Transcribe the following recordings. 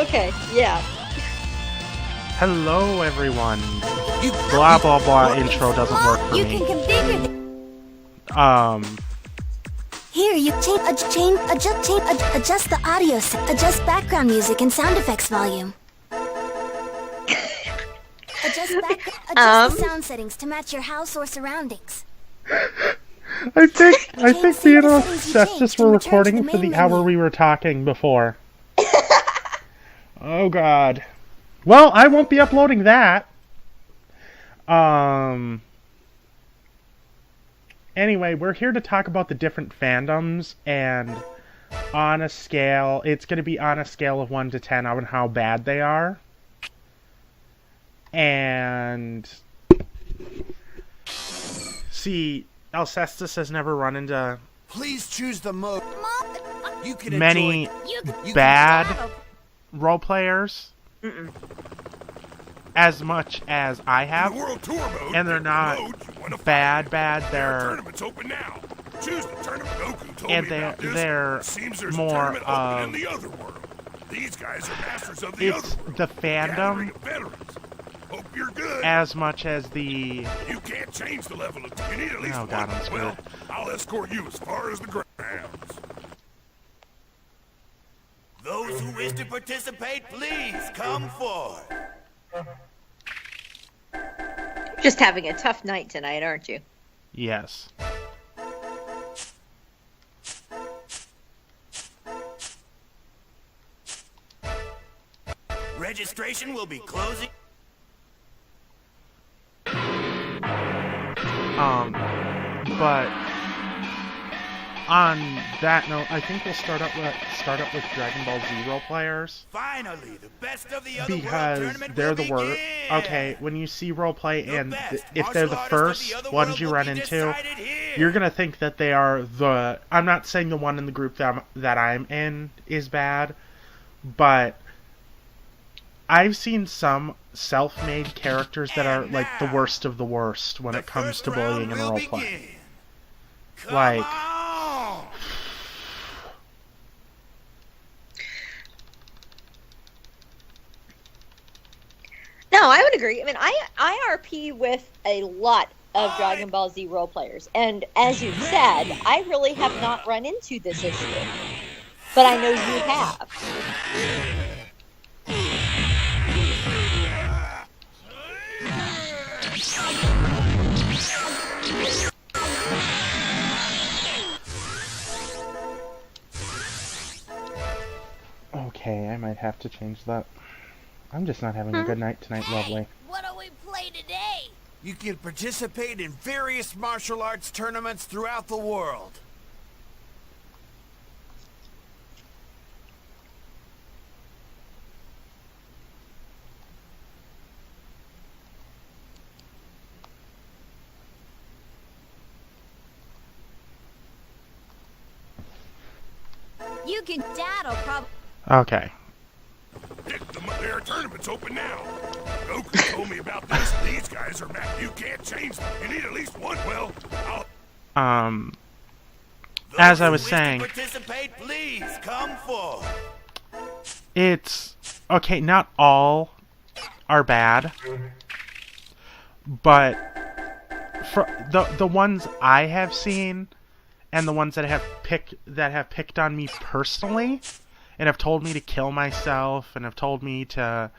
Okay, yeah. Hello, everyone. Blah blah blah intro doesn't work for You me. can configure Here, you adjust the audio, adjust background music and sound effects volume. Adjust the sound settings to match your house or surroundings. I think the Cestus were recording for the hour we were talking before. Oh god. Well, I won't be uploading that. Anyway, we're here to talk about the different fandoms, and on a scale, it's going to be on a scale of 1 to 10 on how bad they are. And see, Alcestis has never run into Please choose the mode. You can many enjoy bad role players as much as I have, World Tour mode, and they're not bad. They're tournaments open now. Choose the tournament. Goku told and me about this. they're Seems there's more a tournament open of in the other world. These guys are masters of the it's other world. the Gathering fandom of veterans. Hope you're good. as much as the You can't change the level of. You need at least Oh, God, one. I'm screwed. Well, I'll escort you as far as the grounds. Those who wish to participate, please come forward. Just having a tough night tonight, aren't you? yes. Registration will be closing. But on that note, I think we'll start up with Dragon Ball Z role players Finally, the best of the other world because tournament they're will the worst. begin. Okay, when you see role play The and best if they're the martial artists of first the other ones world you will run be into, decided here. you're gonna think that they are the. I'm not saying the one in the group that I'm in is bad, but I've seen some self-made characters that are like the worst of the worst when The it comes first to bullying round and will role begin. play. Come Like- on! No, I would agree. I mean, I IRP with a lot of Dragon Ball Z role players, and as you said, I really have not run into this issue. But I know you have. Okay, I might have to change that. I'm just not having a good night tonight, lovely. What do we play today? You can participate in various martial arts tournaments throughout the world. You can Dad'll probably Okay. There are tournaments open now. Goku told me about this. These guys are mad. You can't change them. You need at least one. Well, I'll. Those As I who was wish saying, to participate, please come forward. it's okay. Not all are bad, but for the ones I have seen, and the ones that have picked on me personally, and have told me to kill myself, and have told me to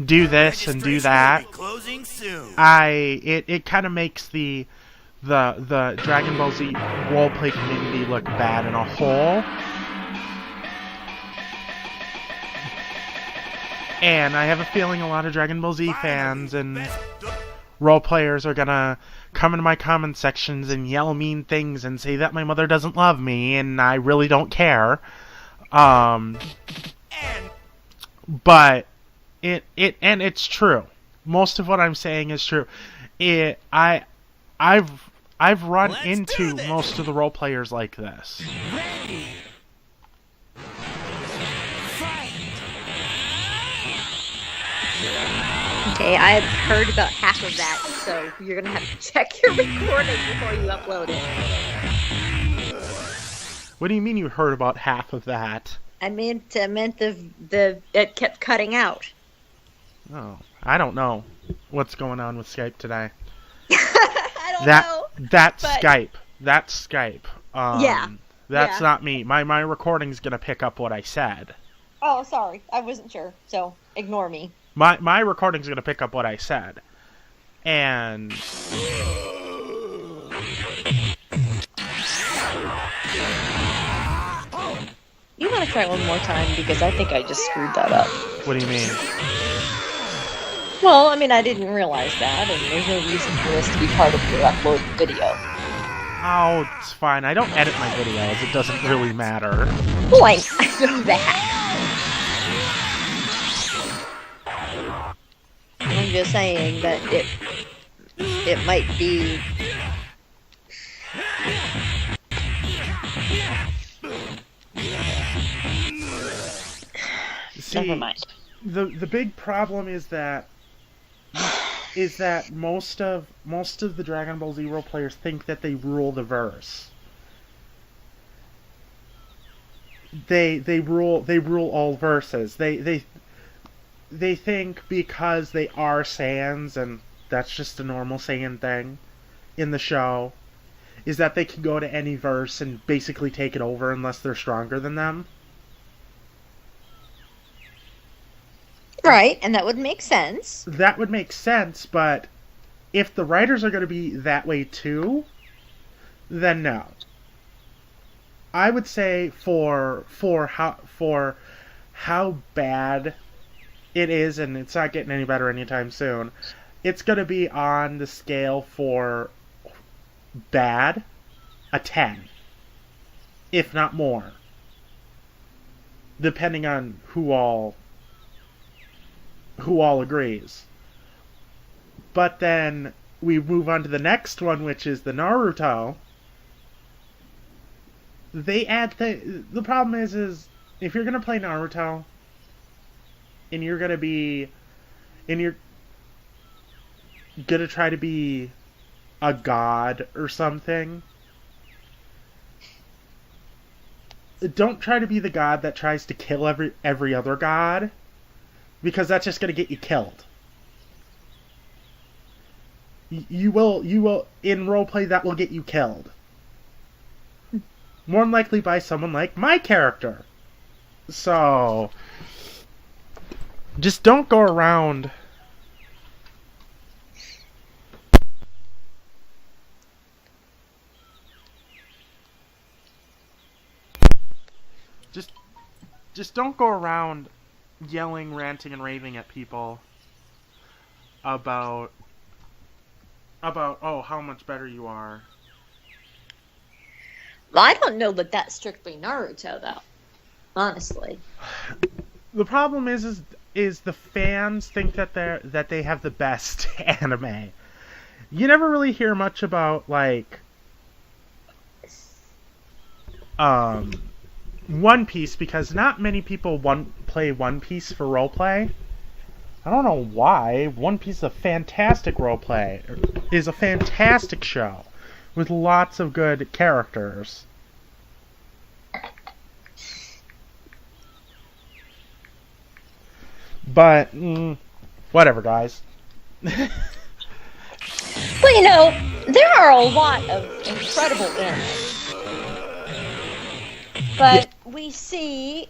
do this and do that. Registration will be closing soon. It kind of makes the Dragon Ball Z roleplay community look bad in a whole. And I have a feeling a lot of Dragon Ball Z fans and role players are gonna come into my comment sections and yell mean things and say that my mother doesn't love me and I really don't care. But it's true. Most of what I'm saying is true. I've run Let's into do this. most of the role players like this. Okay, I've heard about half of that, so you're gonna have to check your recording before you upload it. What do you mean you heard about half of that? I meant the it kept cutting out. Oh, I don't know what's going on with Skype today. I don't know. That's but- Skype. That's Skype. Yeah. That's Yeah. not me. My recording's gonna pick up what I said. Oh, sorry. I wasn't sure. So ignore me. My recording's gonna pick up what I said. And You want to try one more time because I think I just screwed that up. what do you mean? Well, I mean, I didn't realize that, and there's no reason for this to be part of your uploaded video. Oh, it's fine. I don't edit my videos. It doesn't really matter. Well, I know that. I'm just saying that it might be. See, Never mind. the big problem is that most of the Dragon Ball Z players think that they rule the verse. They rule all verses. They think because they are Saiyans, and that's just a normal Saiyan thing in the show, is that they can go to any verse and basically take it over unless they're stronger than them. Right, and that would make sense. That would make sense, but if the writers are going to be that way too, then no. I would say for how bad it is, and it's not getting any better anytime soon, it's going to be on the scale for bad, a 10, if not more, depending on who all agrees. But then we move on to the next one, which is the Naruto. They add the problem is if you're gonna play Naruto and you're gonna try to be a god or something, don't try to be the god that tries to kill every other god, because that's just going to get you killed. You will in roleplay, that will get you killed. More than likely by someone like my character. So just don't go around just don't go around yelling, ranting, and raving at people about oh, how much better you are. Well, I don't know that that's strictly Naruto, though. Honestly. The problem is the fans think that they have the best anime. You never really hear much about like One Piece, because not many people play One Piece for roleplay. I don't know why. One Piece is a fantastic roleplay. Is a fantastic show with lots of good characters. But whatever, guys. Well, you know, there are a lot of incredible anime. But we see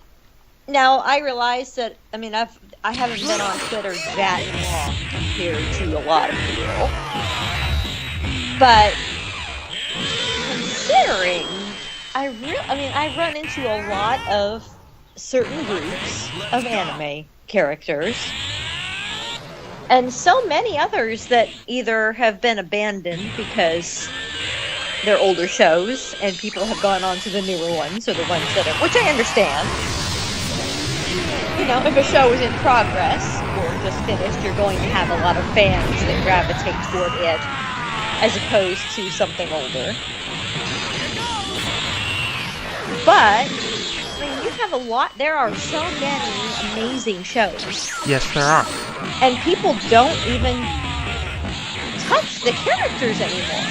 now. I realize that. I mean, I haven't been on Twitter that long compared to a lot of people. But considering, I run into a lot of certain groups of anime characters, and so many others that either have been abandoned because they're older shows, and people have gone on to the newer ones, or the ones that are, which I understand. You know, if a show is in progress, or just finished, you're going to have a lot of fans that gravitate toward it, as opposed to something older. But, I mean, you have a lot, there are so many amazing shows. Yes, there are. And people don't even touch the characters anymore.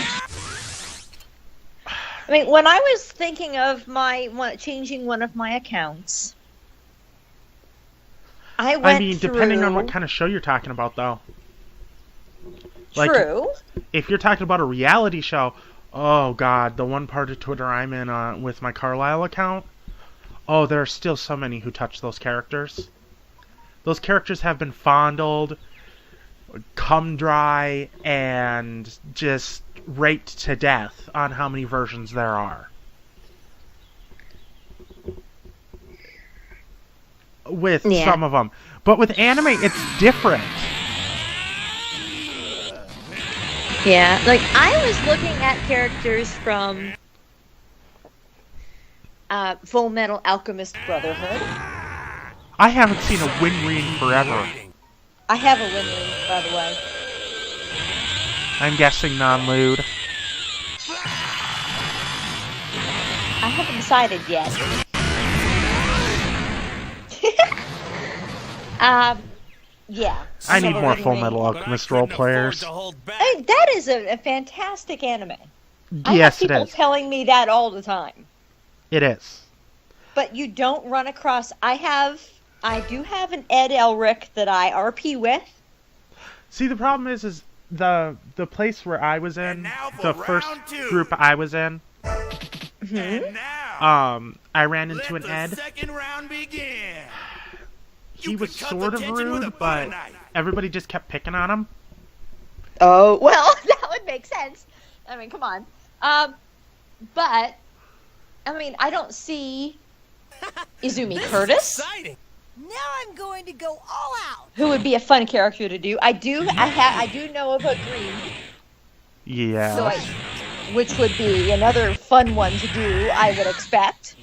I mean, when I was thinking of changing one of my accounts, I went depending through... on what kind of show you're talking about, though. Like, True. if you're talking about a reality show, oh god, the one part of Twitter I'm in with my Carlisle account, oh, there are still so many who touch those characters. Those characters have been fondled, come dry, and just raped to death on how many versions there are. With some of them. But with anime, it's different. Yeah, like, I was looking at characters from Full Metal Alchemist Brotherhood. I haven't seen a Winry forever. I have a Winry, by the way. I'm guessing non-lewd. I haven't decided yet. Yeah. I need more Winry. Full Metal Alchemist role players. That is a fantastic anime. I Yes, have it people is. telling me that all the time. It is. But you don't run across... I do have an Ed Elric that I RP with. See, the problem is the place where I was in, the first group I was in, And now, I ran into let an the Ed. second round begin. He You was can cut sort the of tension with a rude, but butter knife. everybody just kept picking on him. Oh, well, that would make sense. I mean, come on. But, I mean, I don't see Izumi This Curtis, is exciting. Now I'm going to go all out. who would be a fun character to do. I do know of a Green, Yeah. so which would be another fun one to do, I would expect.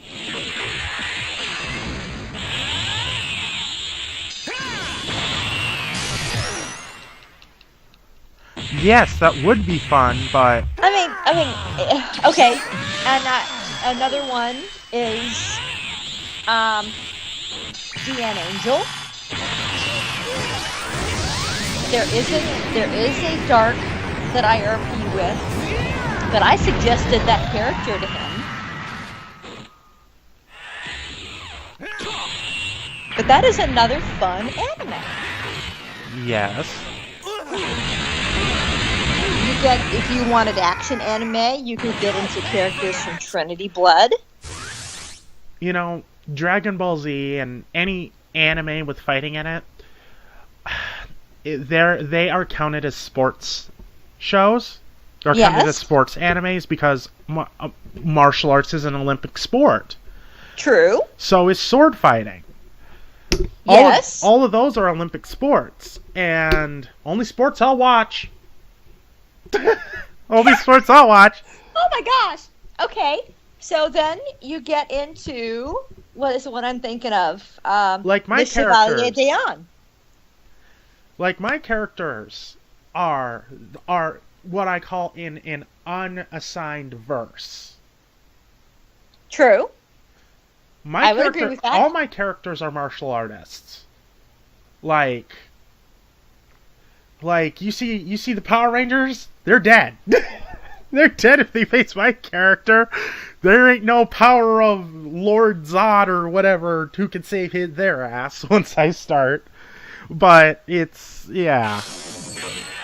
Yes, that would be fun, but I mean, okay. And another one is Deanne Angel. There is a dark that I RP with, but I suggested that character to him. But that is another fun anime. yes. You get, if you wanted action anime, you could get into characters from Trinity Blood. You know, Dragon Ball Z and any anime with fighting in it, they are counted as sports shows. They're counted as sports animes because martial arts is an Olympic sport. True. So is sword fighting. Yes. All of those are Olympic sports, and only sports I'll watch. Only sports I'll watch. Oh my gosh. Okay. So then you get into what is the one I'm thinking of? Like my the Chevalier characters. d'Eon. Like my characters are what I call in an unassigned verse. True. I would agree with that. All my characters are martial artists. Like you see the Power Rangers? They're dead. They're dead if they face my character. There ain't no power of Lord Zod or whatever who can save their ass once I start. But it's, yeah.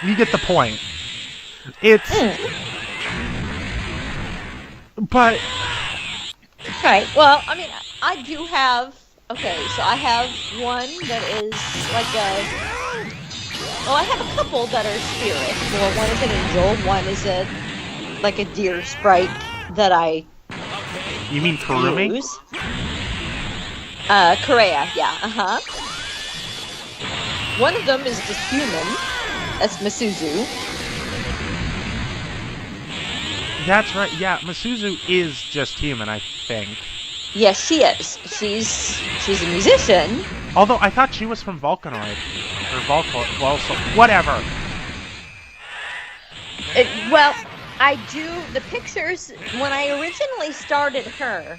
You get the point. It's... But... Right. Well, I mean, I do have... Okay, so I have one that is like a... Well, I have a couple that are spirit. Well, one is an angel, one is like a deer sprite that I You mean Kurumi? use. Korea, yeah, uh-huh. One of them is just human. That's Masuzu. That's right, yeah, Masuzu is just human, I think. Yes, she is. She's a musician. Although, I thought she was from Vulcanoid. Or whatever. Well, I do... The pictures... When I originally started her,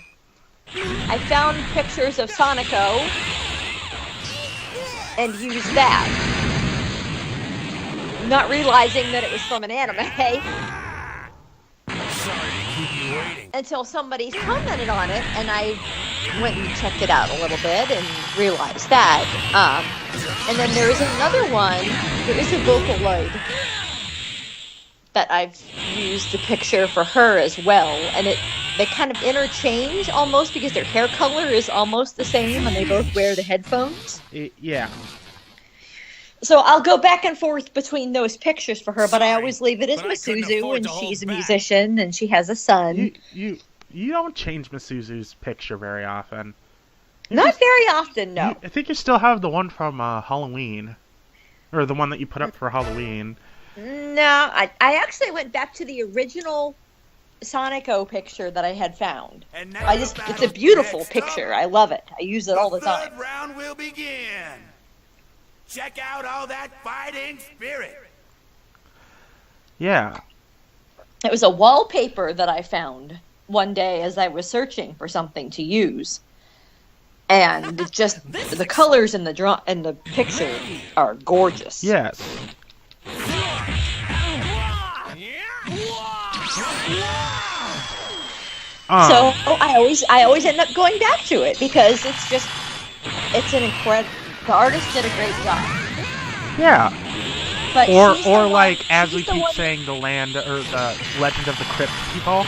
I found pictures of Sonico and used that. Not realizing that it was from an anime. Sorry to keep you waiting. until somebody commented on it, and I went and checked it out a little bit and realized that. And then there is another one. There is a Vocaloid that I've used the picture for her as well, and they kind of interchange almost because their hair color is almost the same, and they both wear the headphones. Yeah. So I'll go back and forth between those pictures for her, but I Sorry, always leave it as but I couldn't Misuzu, afford and to hold she's a back. musician, and she has a son. You don't change Misuzu's picture very often. Not very often, no. I think you still have the one from Halloween. Or the one that you put up for Halloween. No, I actually went back to the original Sonic O picture that I had found. And now the It's a battle. beautiful Next picture. up, I love it. I use it all the time. third round will begin. Check out all that fighting spirit. Yeah. It was a wallpaper that I found one day as I was searching for something to use. And it just the colors in the picture are gorgeous. Yes. So I always end up going back to it because it's an incredible. The artist did a great job. Yeah. But Or she's the one- like, as we she's the keep one- saying, the Land or the Legend of the Crypt people.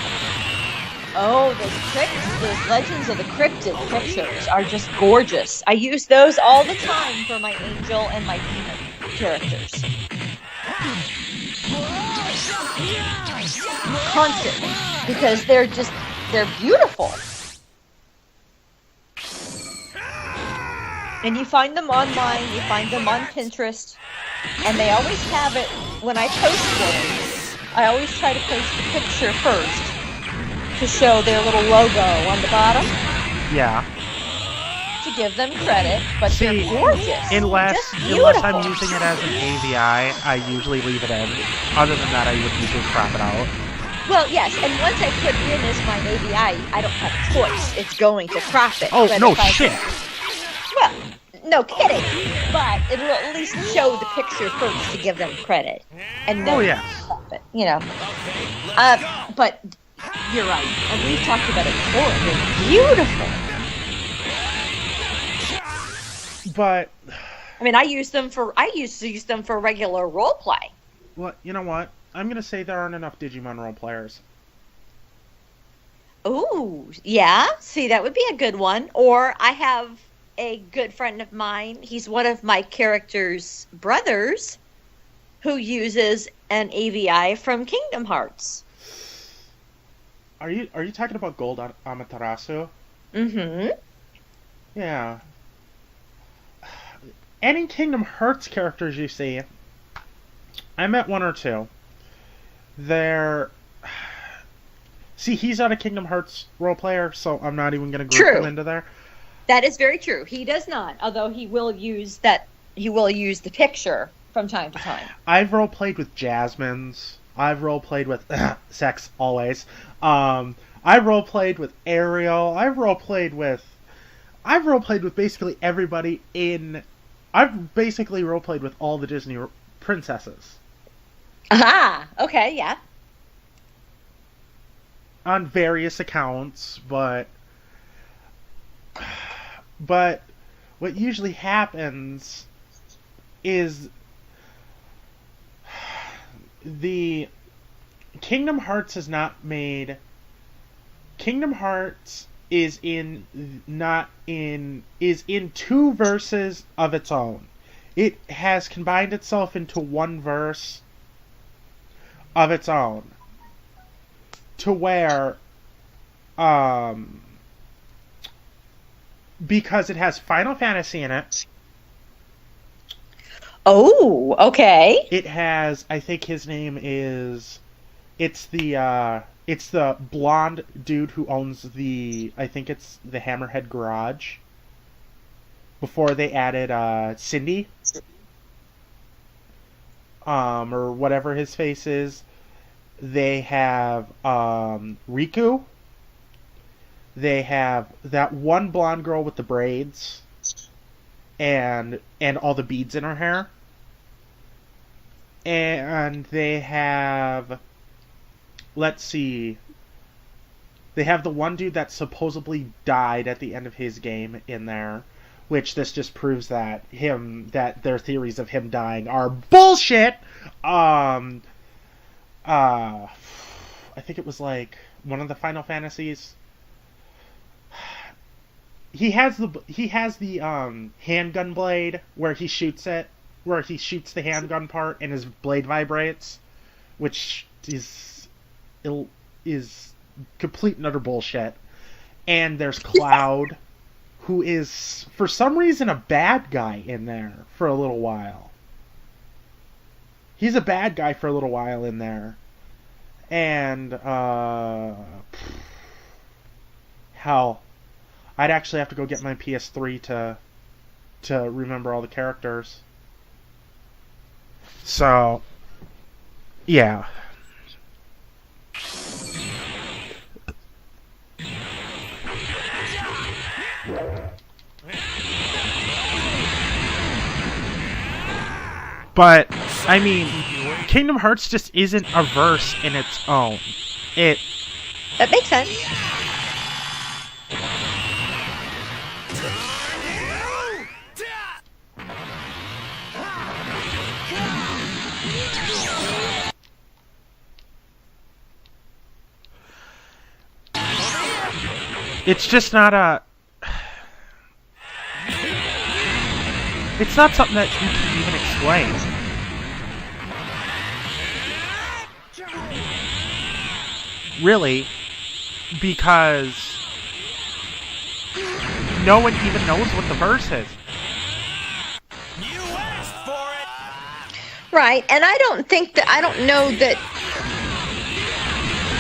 Oh, those Legends of the Cryptid pictures are just gorgeous. I use those all the time for my angel and my demon characters. Constantly. Because they're beautiful. And you find them online, you find them on Pinterest, and they always have it when I post them. I always try to post the picture first to show their little logo on the bottom Yeah. to give them credit, but See, they're gorgeous. Unless Just I'm beautiful. using it as an AVI, I usually leave it in. Other than that, I would usually crop it out. Well, yes, and once I put it in as my AVI, I don't have a choice. It's going to crop it. Oh, But no if I- shit! Well, no kidding. But it'll at least show the picture first to give them credit. And then Oh, yes. crop it, you know. But you're right. And we've talked about it before. They're beautiful. But, I mean, I used to use them for regular role play. well, you know what? I'm gonna say there aren't enough Digimon role players. Ooh, yeah. See, that would be a good one. Or I have a good friend of mine. He's one of my character's brothers who uses an AVI from Kingdom Hearts. Are you talking about Gold Amaterasu? Mm-hmm. Yeah. Any Kingdom Hearts characters you see, I met one or two. See, he's not a Kingdom Hearts role player, so I'm not even going to group True. him into there. That is very true. He does not, although he will use the picture from time to time. I've role played with Jasmine's. I've role played with Sex always. I've role played with Ariel. I've role played with basically everybody in. I've basically role played with all the Disney princesses Aha! Okay, yeah. on various accounts, but what usually happens is the Kingdom Hearts is not made. Kingdom Hearts is in two verses of its own. It has combined itself into one verse of its own, to where because it has Final Fantasy in it. Oh, okay. It has, I think his name is, it's the blonde dude who owns I think it's the Hammerhead Garage. Before they added Cindy, or whatever his face is. They have Riku. They have that one blonde girl with the braids and all the beads in her hair. And they have, let's see, They have the one dude that supposedly died at the end of his game in there, which this just proves that their theories of him dying are bullshit. I think it was like one of the Final Fantasies. He has the handgun blade where he shoots the handgun part and his blade vibrates, which is complete and utter bullshit. And there's Cloud, who is for some reason a bad guy in there for a little while. He's a bad guy for a little while in there. And hell, I'd actually have to go get my PS3 to remember all the characters. So, yeah. But, I mean, Kingdom Hearts just isn't a verse in its own. That makes sense. It's just not a... It's not something that you can even explain. Really, because no one even knows what the verse is. You asked for it. Right, and I don't know that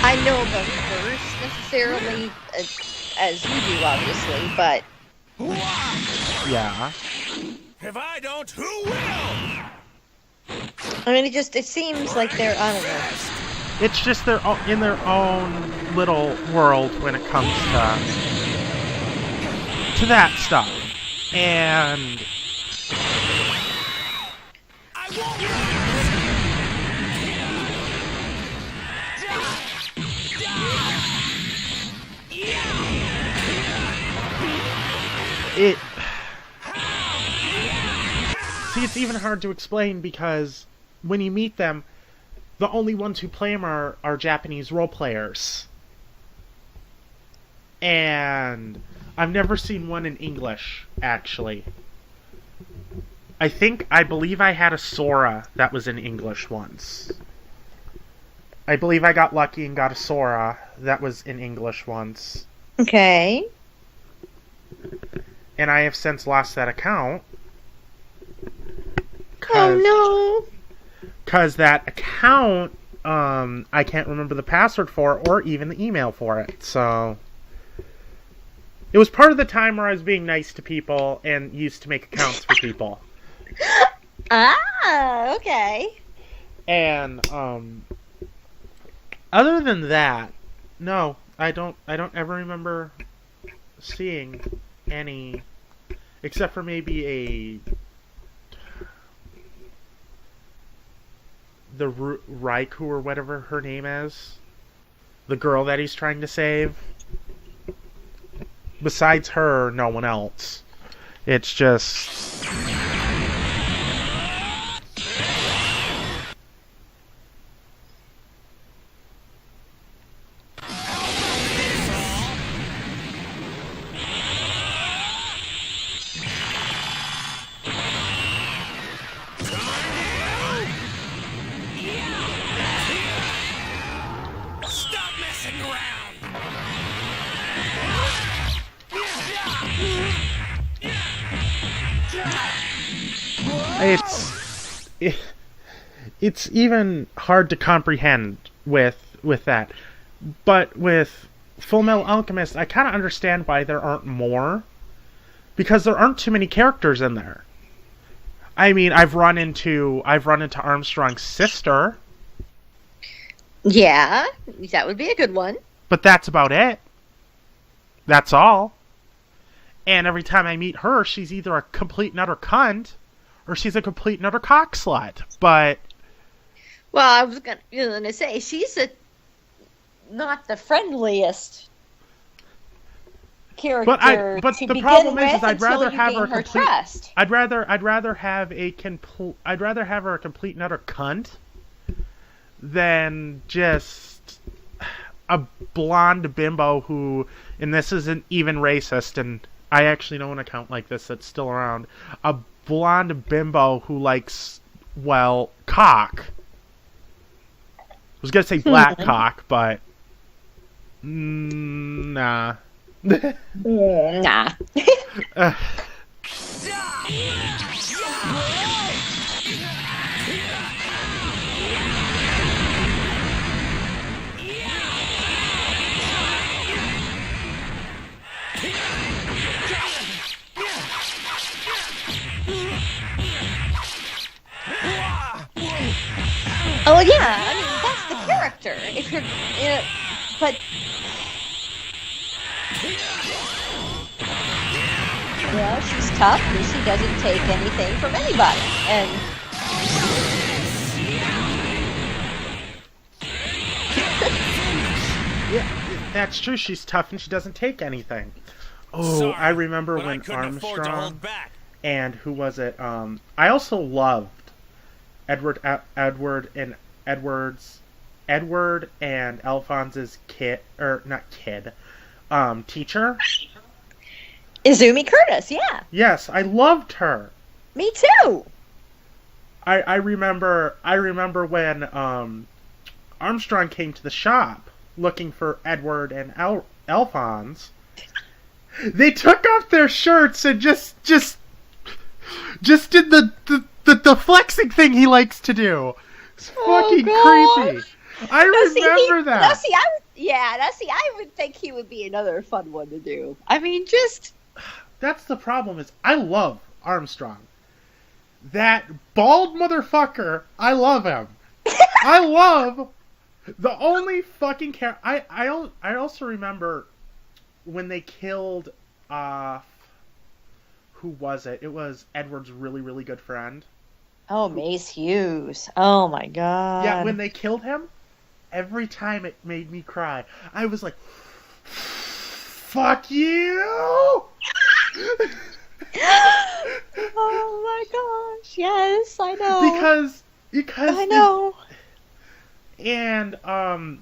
I know the verse necessarily as you do, obviously, but Yeah. If I don't, who will? I mean, it seems like they're, I don't know. It's just in their own little world when it comes to that stuff. And I won't. See, it's even hard to explain because when you meet them, the only ones who play them are Japanese role players. And I've never seen one in English, actually. I believe I had a Sora that was in English once. I believe I got lucky and got a Sora that was in English once. Okay. And I have since lost that account. Oh no. Because that account, I can't remember the password for it or even the email for it. So it was part of the time where I was being nice to people and used to make accounts for people. Ah, okay. And other than that, no, I don't ever remember seeing any, except for maybe the Raikou or whatever her name is, the girl that he's trying to save. Besides her, no one else. It's just... Stop messing around. It's even hard to comprehend with that. But with Full Metal Alchemist, I kind of understand why there aren't more, because there aren't too many characters in there. I mean, I've run into Armstrong's sister. Yeah, that would be a good one. But that's about it. That's all. And every time I meet her, she's either a complete and utter cunt, or she's a complete and utter cockslut. But... Well, I was gonna say, she's not the friendliest character but to the begin problem with is I'd until rather you have gain her her complete. trust. I'd rather have I'd rather have her a complete and utter cunt than just a blonde bimbo who, and this isn't even racist, and I actually know an account like this that's still around, a blonde bimbo who likes, well, cock. I was gonna say black cock, but nah. Nah. Uh, Oh yeah, I mean that's the character. If you're, but well, she's tough, and she doesn't take anything from anybody, and yeah, that's true. She's tough and she doesn't take anything. Oh, Sorry, I remember but I when couldn't afford to Armstrong hold back. and who was it? I also loved Edward and Alphonse's teacher. Izumi Curtis, yeah, Yes, I loved her. me too. I remember when Armstrong came to the shop looking for Edward and Alphonse. They took off their shirts and just did the flexing thing he likes to do. It's fucking creepy. I remember that. I would think he would be another fun one to do. I mean, just That's the problem is I love Armstrong. That bald motherfucker, I love him. I love the only fucking I also remember when they killed who was it? It was Edward's really, really good friend. oh, Mace Hughes. Oh my god. Yeah, when they killed him, every time it made me cry. I was like, fuck you! Oh my gosh! Yes, I know. Because I know. And I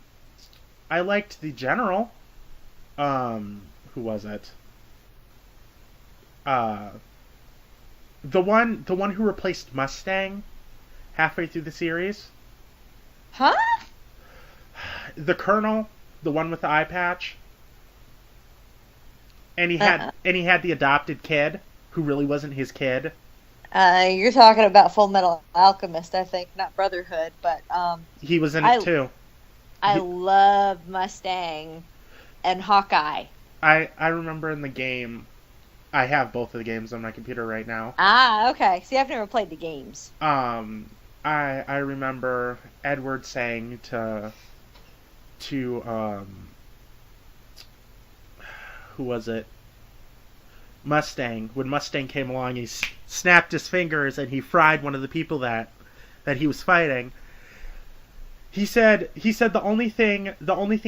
liked the general. Who was it? The one who replaced Mustang halfway through the series. Huh? The colonel, the one with the eye patch. And he had the adopted kid who really wasn't his kid. You're talking about Full Metal Alchemist, I think, not Brotherhood, but He was in it too. I love Mustang and Hawkeye. I remember in the game, I have both of the games on my computer right now. Ah, okay. See, I've never played the games. I remember Edward saying to who was it? Mustang. When Mustang came along, he snapped his fingers and he fried one of the people that he was fighting. He said the only thing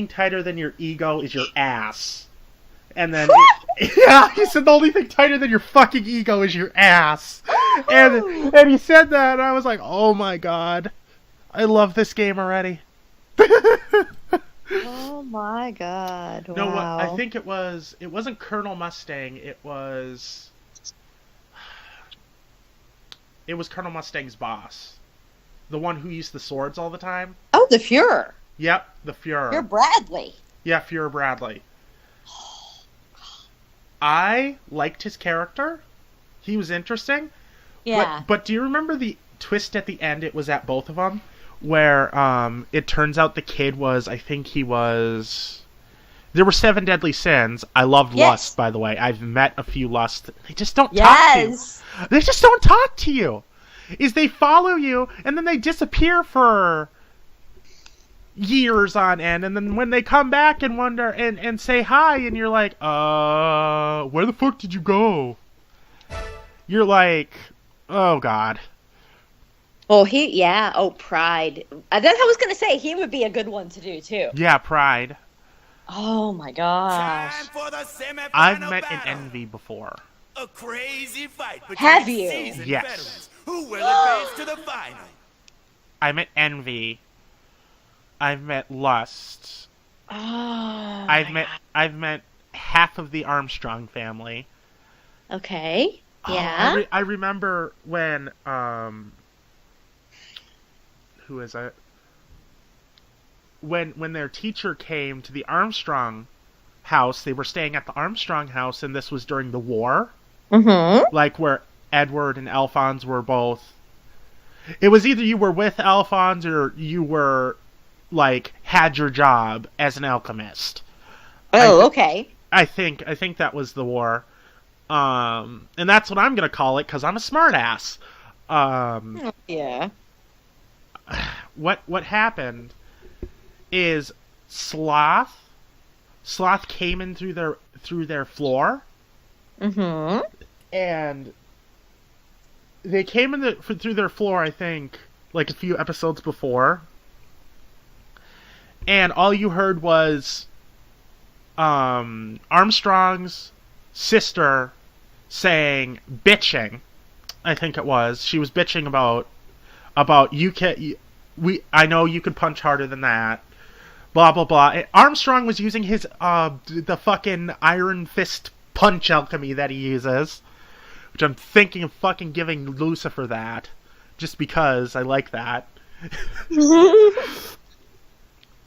tighter than your ego is your ass. And then yeah, he said the only thing tighter than your fucking ego is your ass. And he said that and I was like, "Oh my god. I love this game already." Oh my god! Wow. No, I think it wasn't Colonel Mustang. It was Colonel Mustang's boss, the one who used the swords all the time. Oh, the Fuhrer. Yep, the Fuhrer. You're Bradley. Yeah, Fuhrer Bradley. I liked his character. He was interesting. Yeah. But do you remember the twist at the end? It was at both of them. Where it turns out the kid was, I think he was... There were 7 deadly sins. I loved lust, by the way. I've met a few lusts. They just don't talk to you. They just don't talk to you. Is they follow you, and then they disappear for years on end, and then when they come back and wonder and say hi, and you're like, where the fuck did you go? You're like, oh god. Oh, Pride. That's what I was going to say. He would be a good one to do, too. Yeah, Pride. Oh my Time gosh. for the semifinal I've met an battle. Envy before. A crazy fight between Have you? seasoned Yes. veterans. Who will advance to the final? I met Envy. I've met Lust. Oh. I've met half of the Armstrong family. Okay. Oh, Yeah. I remember when who is it? When their teacher came to the Armstrong house, they were staying at the Armstrong house, and this was during the war, Mm-hmm. like where Edward and Alphonse were both. It was either you were with Alphonse or you were like had your job as an alchemist. Oh, okay. I think that was the war. And that's what I'm gonna call it because I'm a smartass. Yeah. What happened is Sloth came in through their floor, Mm-hmm. and they came in through their floor, I think, like a few episodes before, and all you heard was Armstrong's sister saying bitching. I think it was. She was bitching about I know you could punch harder than that. Blah blah blah. And Armstrong was using his the fucking iron fist punch alchemy that he uses, which I'm thinking of fucking giving Lucifer that, just because I like that.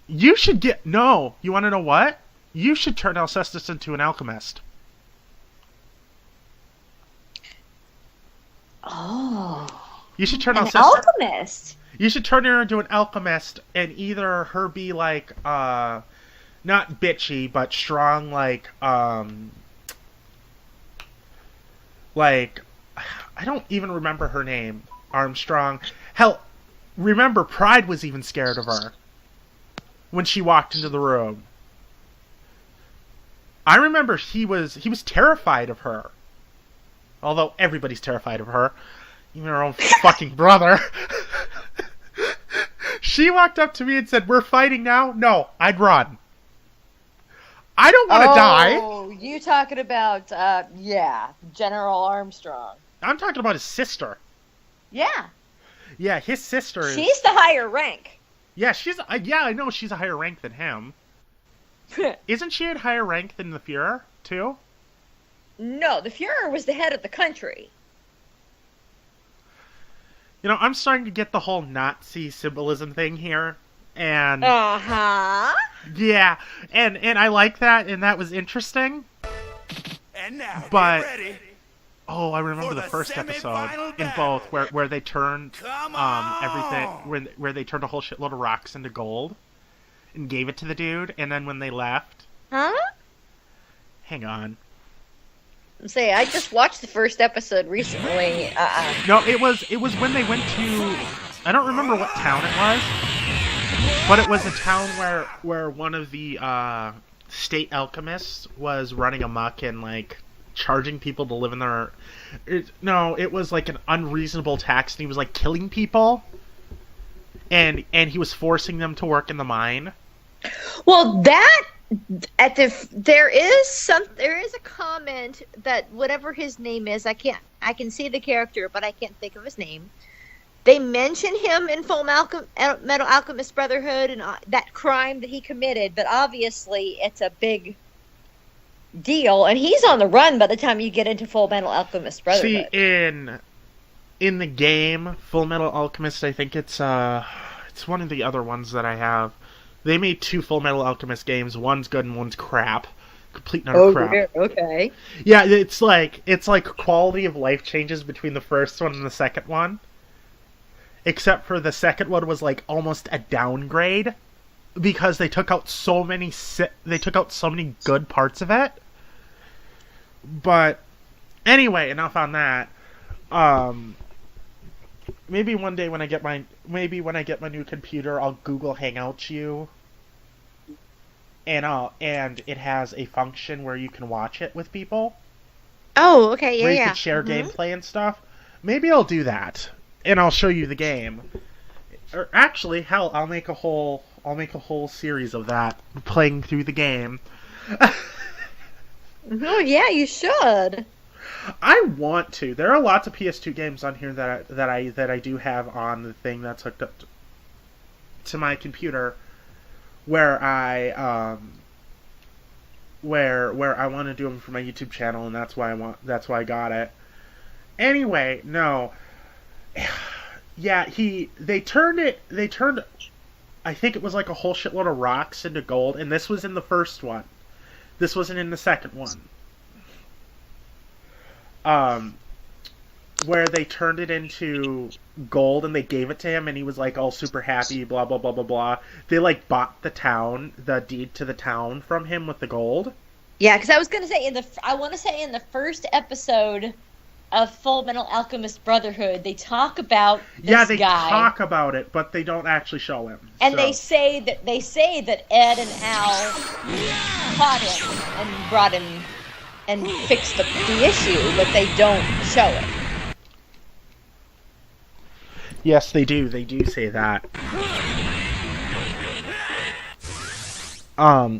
You should get no. You want to know what? You should turn Alcestis into an alchemist. Oh. You should turn An Alcestis. alchemist. You should turn her into an alchemist, and either her be like, not bitchy, but strong, like, I don't even remember her name. Armstrong. Hell, remember, Pride was even scared of her when she walked into the room. I remember he was terrified of her. Although everybody's terrified of her. Even her own fucking brother. She walked up to me and said, "We're fighting now?" No, I'd run. I don't want to die. Oh, you talking about, General Armstrong. I'm talking about his sister. Yeah. Yeah, his sister is... She's the higher rank. Yeah, I know she's a higher rank than him. Isn't she at higher rank than the Führer, too? No, the Fuhrer was the head of the country. You know, I'm starting to get the whole Nazi symbolism thing here. And... Uh-huh. Yeah, and I like that, and that was interesting. And now, But- get ready. Oh, I remember For the the first episode semifinal in battle. both where they turned Come on. everything where they turned a whole shitload of rocks into gold and gave it to the dude, and then when they left, Huh? hang on. Say, I just watched the first episode recently. No, it was when they went to, I don't remember what town it was, but it was a town where one of the state alchemists was running amok and like charging people to live in their... it was like an unreasonable tax, and he was like killing people, and he was forcing them to work in the mine. Well, there is a comment that whatever his name is, I can see the character, but I can't think of his name. They mention him in Full Metal Alchemist Brotherhood and that crime that he committed, but obviously it's a big deal, and he's on the run by the time you get into Full Metal Alchemist Brotherhood. See, in the game Full Metal Alchemist, I think it's one of the other ones that I have. They made 2 Full Metal Alchemist games. One's good and one's crap. Complete and utter crap. yeah, okay. Yeah, it's like quality of life changes between the first one and the second one. Except for the second one was like almost a downgrade because they took out so many good parts of it. But anyway, enough on that. Maybe one day when I get my new computer, I'll Google Hangouts you, and it has a function where you can watch it with people. Oh, okay, yeah, where you yeah. can share gameplay and stuff. Maybe I'll do that, and I'll show you the game. Or actually, hell, I'll make a whole I'll make a whole series of that, playing through the game. Oh yeah, you should. I want to. There are lots of PS2 games on here that I do have on the thing that's hooked up to my computer, where I where I want to do them for my YouTube channel, and that's why I got it. Anyway, no. Yeah, they turned I think it was like a whole shitload of rocks into gold, and this was in the first one. This wasn't in the second one. Where they turned it into gold and they gave it to him and he was like all super happy, blah blah blah blah blah. They like bought the deed to the town from him with the gold. Yeah, because I was gonna say in the first episode of Full Metal Alchemist Brotherhood, they talk about this guy. Talk about it, but they don't actually show him. And they say that Ed and Al caught him and brought him and fixed the issue, but they don't show it. Yes, they do. They do say that.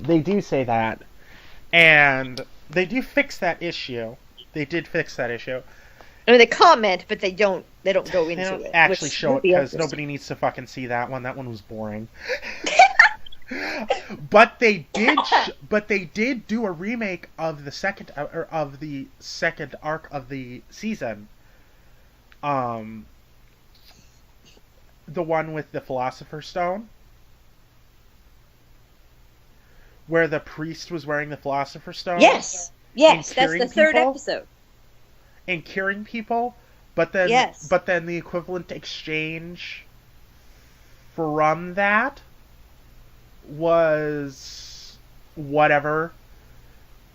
They do say that, and they do fix that issue. They did fix that issue. I mean, they comment, but they don't go into They don't it. actually show it because nobody needs to fucking see that one. That one was boring. But they did do a remake of the second arc of the season. The one with the Philosopher's Stone, where the priest was wearing the Philosopher's Stone. Yes, that's the third episode. And curing people, but then the equivalent exchange from that was whatever.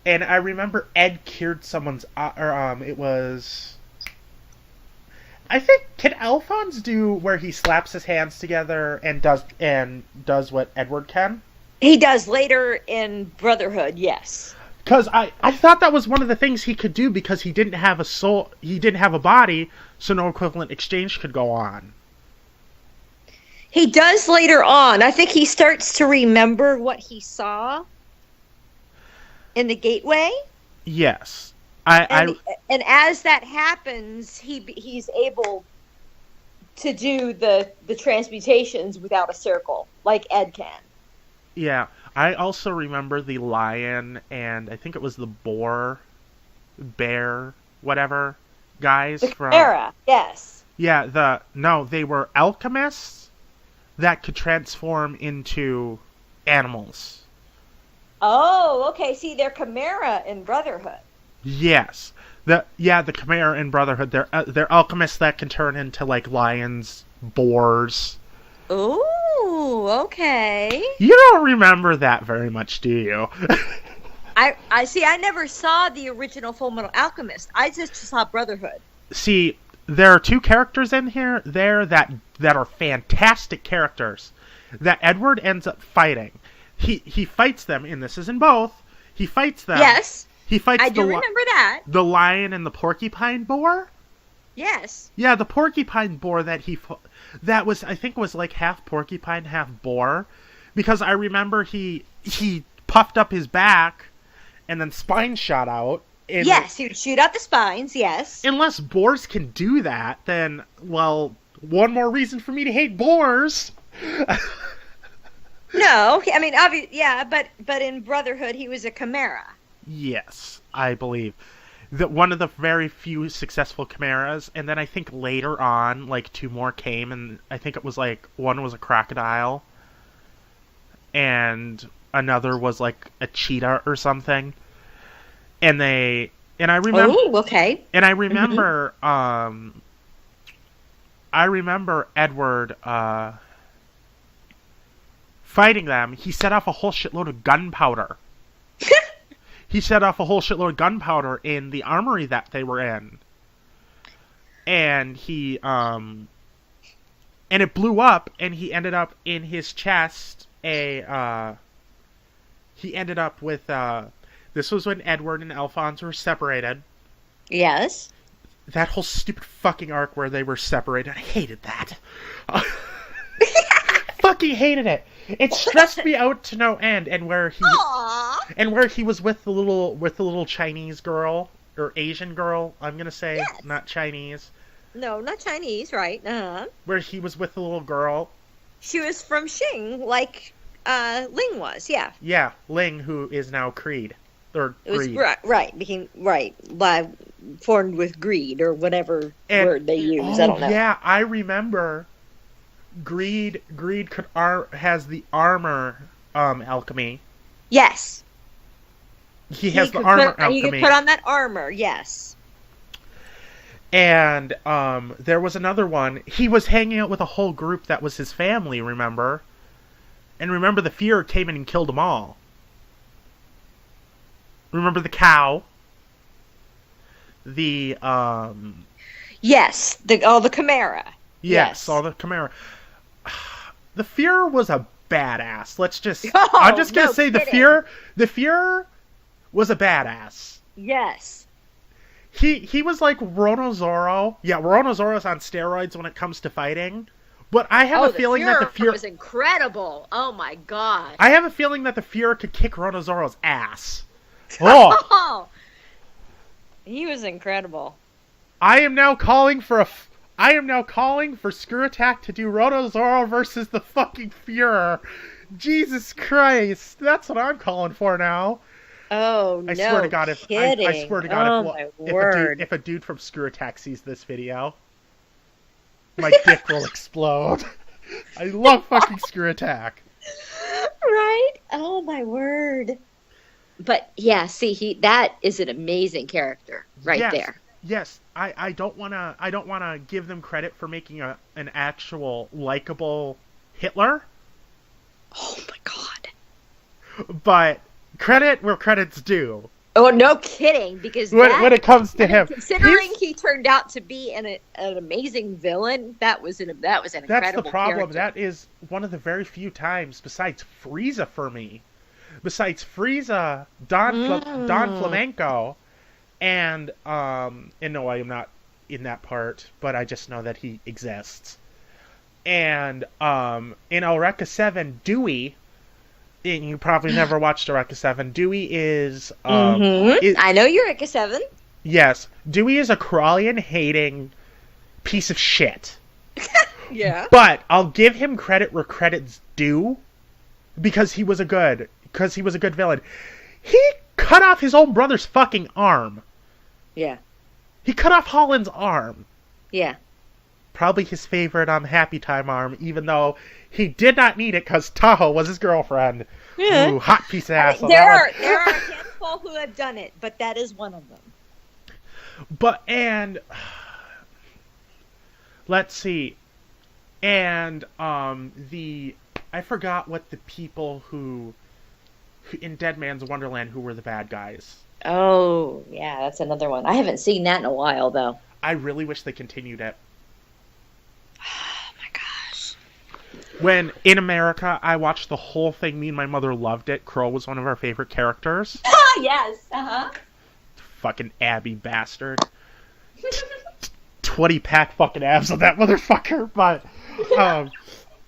And I remember Ed cured someone's it was, I think, can Alphonse do where he slaps his hands together and does what Edward can? He does later in Brotherhood, yes. Because I thought that was one of the things he could do because he didn't have a soul, he didn't have a body, so no equivalent exchange could go on. He does later on. I think he starts to remember what he saw in the gateway. Yes. And as that happens, he's able to do the transmutations without a circle, like Ed can. Yeah. I also remember the lion and I think it was the bear, whatever, guys from... Chimera, yes. Yeah, they were alchemists that could transform into animals. Oh, okay. See, they're Chimera in Brotherhood. Yes. The Chimera in Brotherhood, they're alchemists that can turn into, like, lions, boars. Ooh, okay. You don't remember that very much, do you? I see. I never saw the original Full Metal Alchemist. I just saw Brotherhood. See, there are two characters in here that are fantastic characters that Edward ends up fighting. He fights them, and this is in both. He fights them. Yes. He fights I do remember that. The lion and the porcupine boar? Yes. Yeah, the porcupine boar that was, I think, was like half porcupine, half boar, because I remember he puffed up his back and then spines shot out. Yes, he would shoot out the spines, yes. Unless boars can do that, then, well, one more reason for me to hate boars. No, I mean, yeah, but in Brotherhood he was a Chimera. Yes, I believe. One of the very few successful chimeras, and then I think later on, like, two more came, and I think it was, like, one was a crocodile, and another was, like, a cheetah or something. And I remember... Oh, okay. And I remember, Edward, fighting them. He set off a whole shitload of gunpowder. He set off a whole shitload of gunpowder in the armory that they were in. And and it blew up, and he ended up in his chest he ended up with, this was when Edward and Alphonse were separated. Yes. That whole stupid fucking arc where they were separated, I hated that. fucking hated it. It stressed me out to no end. And where he was with the little Chinese girl or Asian girl, I'm gonna say, Yes. not Chinese. No, not Chinese, right? Where he was with the little girl. She was from Xing, like Ling was. Yeah. Yeah, Ling, who is now Creed. Or It was Greed. became formed with greed or whatever And- word they use. I don't know. Yeah, I remember. Greed has the armor alchemy. Yes. He has the could armor put, you alchemy. could put on that armor. Yes. And there was another one. He was hanging out with a whole group that was his family, remember? And remember the fear came in and killed them all. Remember the cow? The Yes. The Chimera. yes, all the Chimera. The fear was a badass. Let's just Oh, I'm just gonna no say kidding. the fear was a badass. Yes. He was like Ronozoro. Yeah, Ronozoro's on steroids when it comes to fighting. But I have a feeling that the fear was incredible. Oh my god. I have a feeling that the fear could kick Ronozoro's ass. Oh, Oh. He was incredible. I am now calling for Screw Attack to do Ronozoro versus the fucking Fuhrer. Jesus Christ, that's what I'm calling for now. Oh I no! swear to God, if I swear to God, Oh, if a dude from Screw Attack sees this video, my dick will explode. I love fucking Screw Attack. right? Oh my word! But yeah, see, that is an amazing character right Yes, there. Yes, I don't wanna give them credit for making an actual likable Hitler, Oh my god! but credit where credit's due. Oh, no kidding! Because When it comes to him, considering he's- he turned out to be an amazing villain, that was an incredible. that's the problem. character. That is one of the very few times, besides Frieza for me, besides Frieza, Don Flamenco, and no, I am not in that part, but I just know that he exists. And in Eureka 7, Dewey, and you probably never watched Eureka 7, Dewey is I know Eureka 7. yes, Dewey is a Krallian-hating piece of shit. Yeah. But I'll give him credit where credit's due, because he was a good villain. He cut off his own brother's fucking arm. Yeah. He cut off Holland's arm. Yeah. Probably his favorite Happy Time arm, even though he did not need it because Tahoe was his girlfriend. Yeah. Ooh, hot piece of ass. on There that are one. a handful who have done it, but that is one of them. But, and let's see. And I forgot what the people who in Dead Man's Wonderland who were the bad guys. Oh, yeah, that's another one. I haven't seen that in a while, though. I really wish they continued it. Oh my gosh. When in America, I watched the whole thing. Me and my mother loved it. Crow was one of our favorite characters. Ah, yes. Uh-huh. Fucking Abby bastard. 20-pack fucking abs on that motherfucker. But,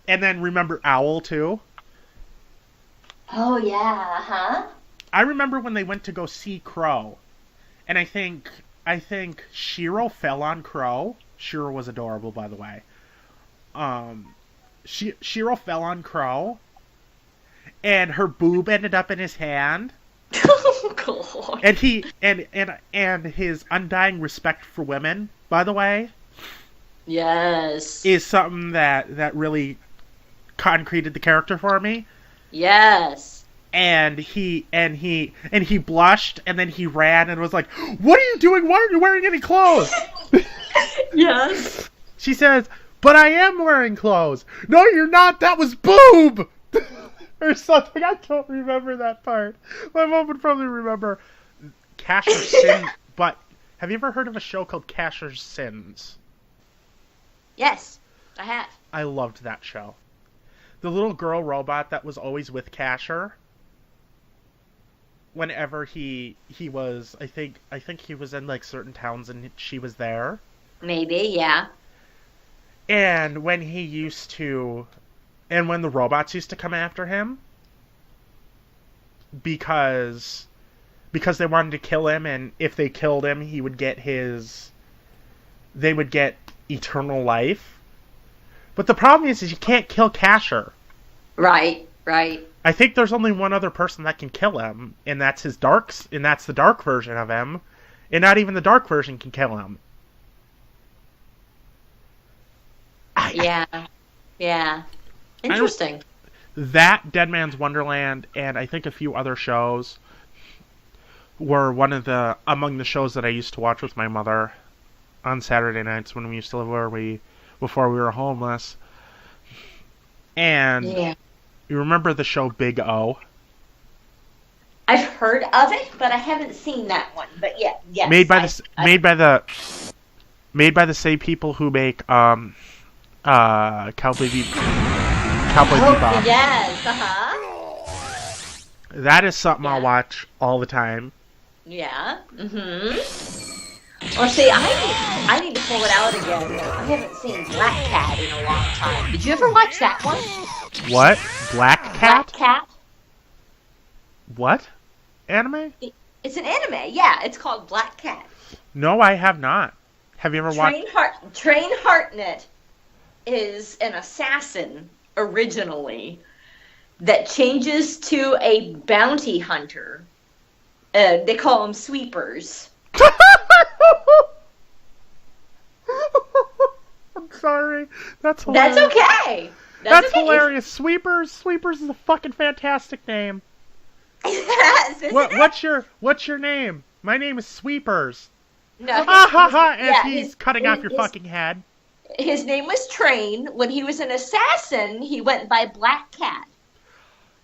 and then remember Owl too. Oh, yeah, uh-huh. I remember when they went to go see Crow, and I think Shiro fell on Crow. Shiro was adorable, by the way. Shiro fell on Crow, and her boob ended up in his hand. Oh, God. And he and his undying respect for women, by the way, Yes. is something that really concreted the character for me. Yes. And he blushed, and then he ran and was like, "What are you doing? Why aren't you wearing any clothes?" Yes. She says, "But I am wearing clothes." "No, you're not. That was boob." Or something. I don't remember that part. My mom would probably remember Casher's Sin. But have you ever heard of a show called Casher's Sins? Yes, I have. I loved that show. The little girl robot that was always with Casher. Whenever he was, I think he was in like certain towns and she was there. Maybe, yeah. And when he used to, And when the robots used to come after him, because they wanted to kill him, and if they killed him, they would get eternal life. But the problem is you can't kill Casher. Right, right. I think there's only one other person that can kill him, and that's the dark version of him, and not even the dark version can kill him. Yeah. Interesting. That, Dead Man's Wonderland, and I think a few other shows were among the shows that I used to watch with my mother on Saturday nights when we used to live before we were homeless. And you remember the show Big O? I've heard of it, but I haven't seen that one. But yes. Made by the same people who make Cowboy Bebop. Yes, That is something I'll watch all the time. Yeah. Well, see, I need to pull it out again. I haven't seen Black Cat in a long time. Did you ever watch that one? What? Black Cat? Black Cat. What? Anime? It's an anime. Yeah, it's called Black Cat. No, I have not. Have you ever watched? Train Hartnett is an assassin originally that changes to a bounty hunter. They call them sweepers. I'm sorry. That's hilarious. That's okay. That's okay. hilarious. Sweepers is a fucking fantastic name. Yes, What's your name? My name is Sweepers. No, as he's cutting off your fucking head. His name was Train. When he was an assassin, he went by Black Cat.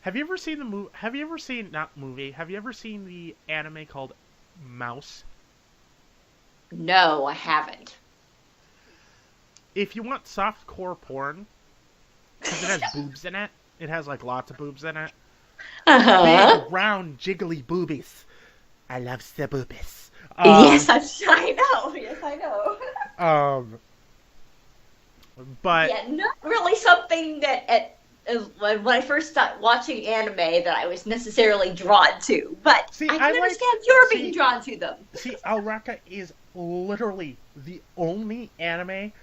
Have you ever seen the Have you ever seen the anime called Mouse? No, I haven't. If you want softcore porn, because it has boobs in it, it has like lots of boobs in it. Big, round, jiggly boobies. I love the boobies. Yes, I know. Yes, I know. But yeah, not really something that when I first started watching anime that I was necessarily drawn to. But see, I can understand you're being drawn to them. See, Alraka is literally the only anime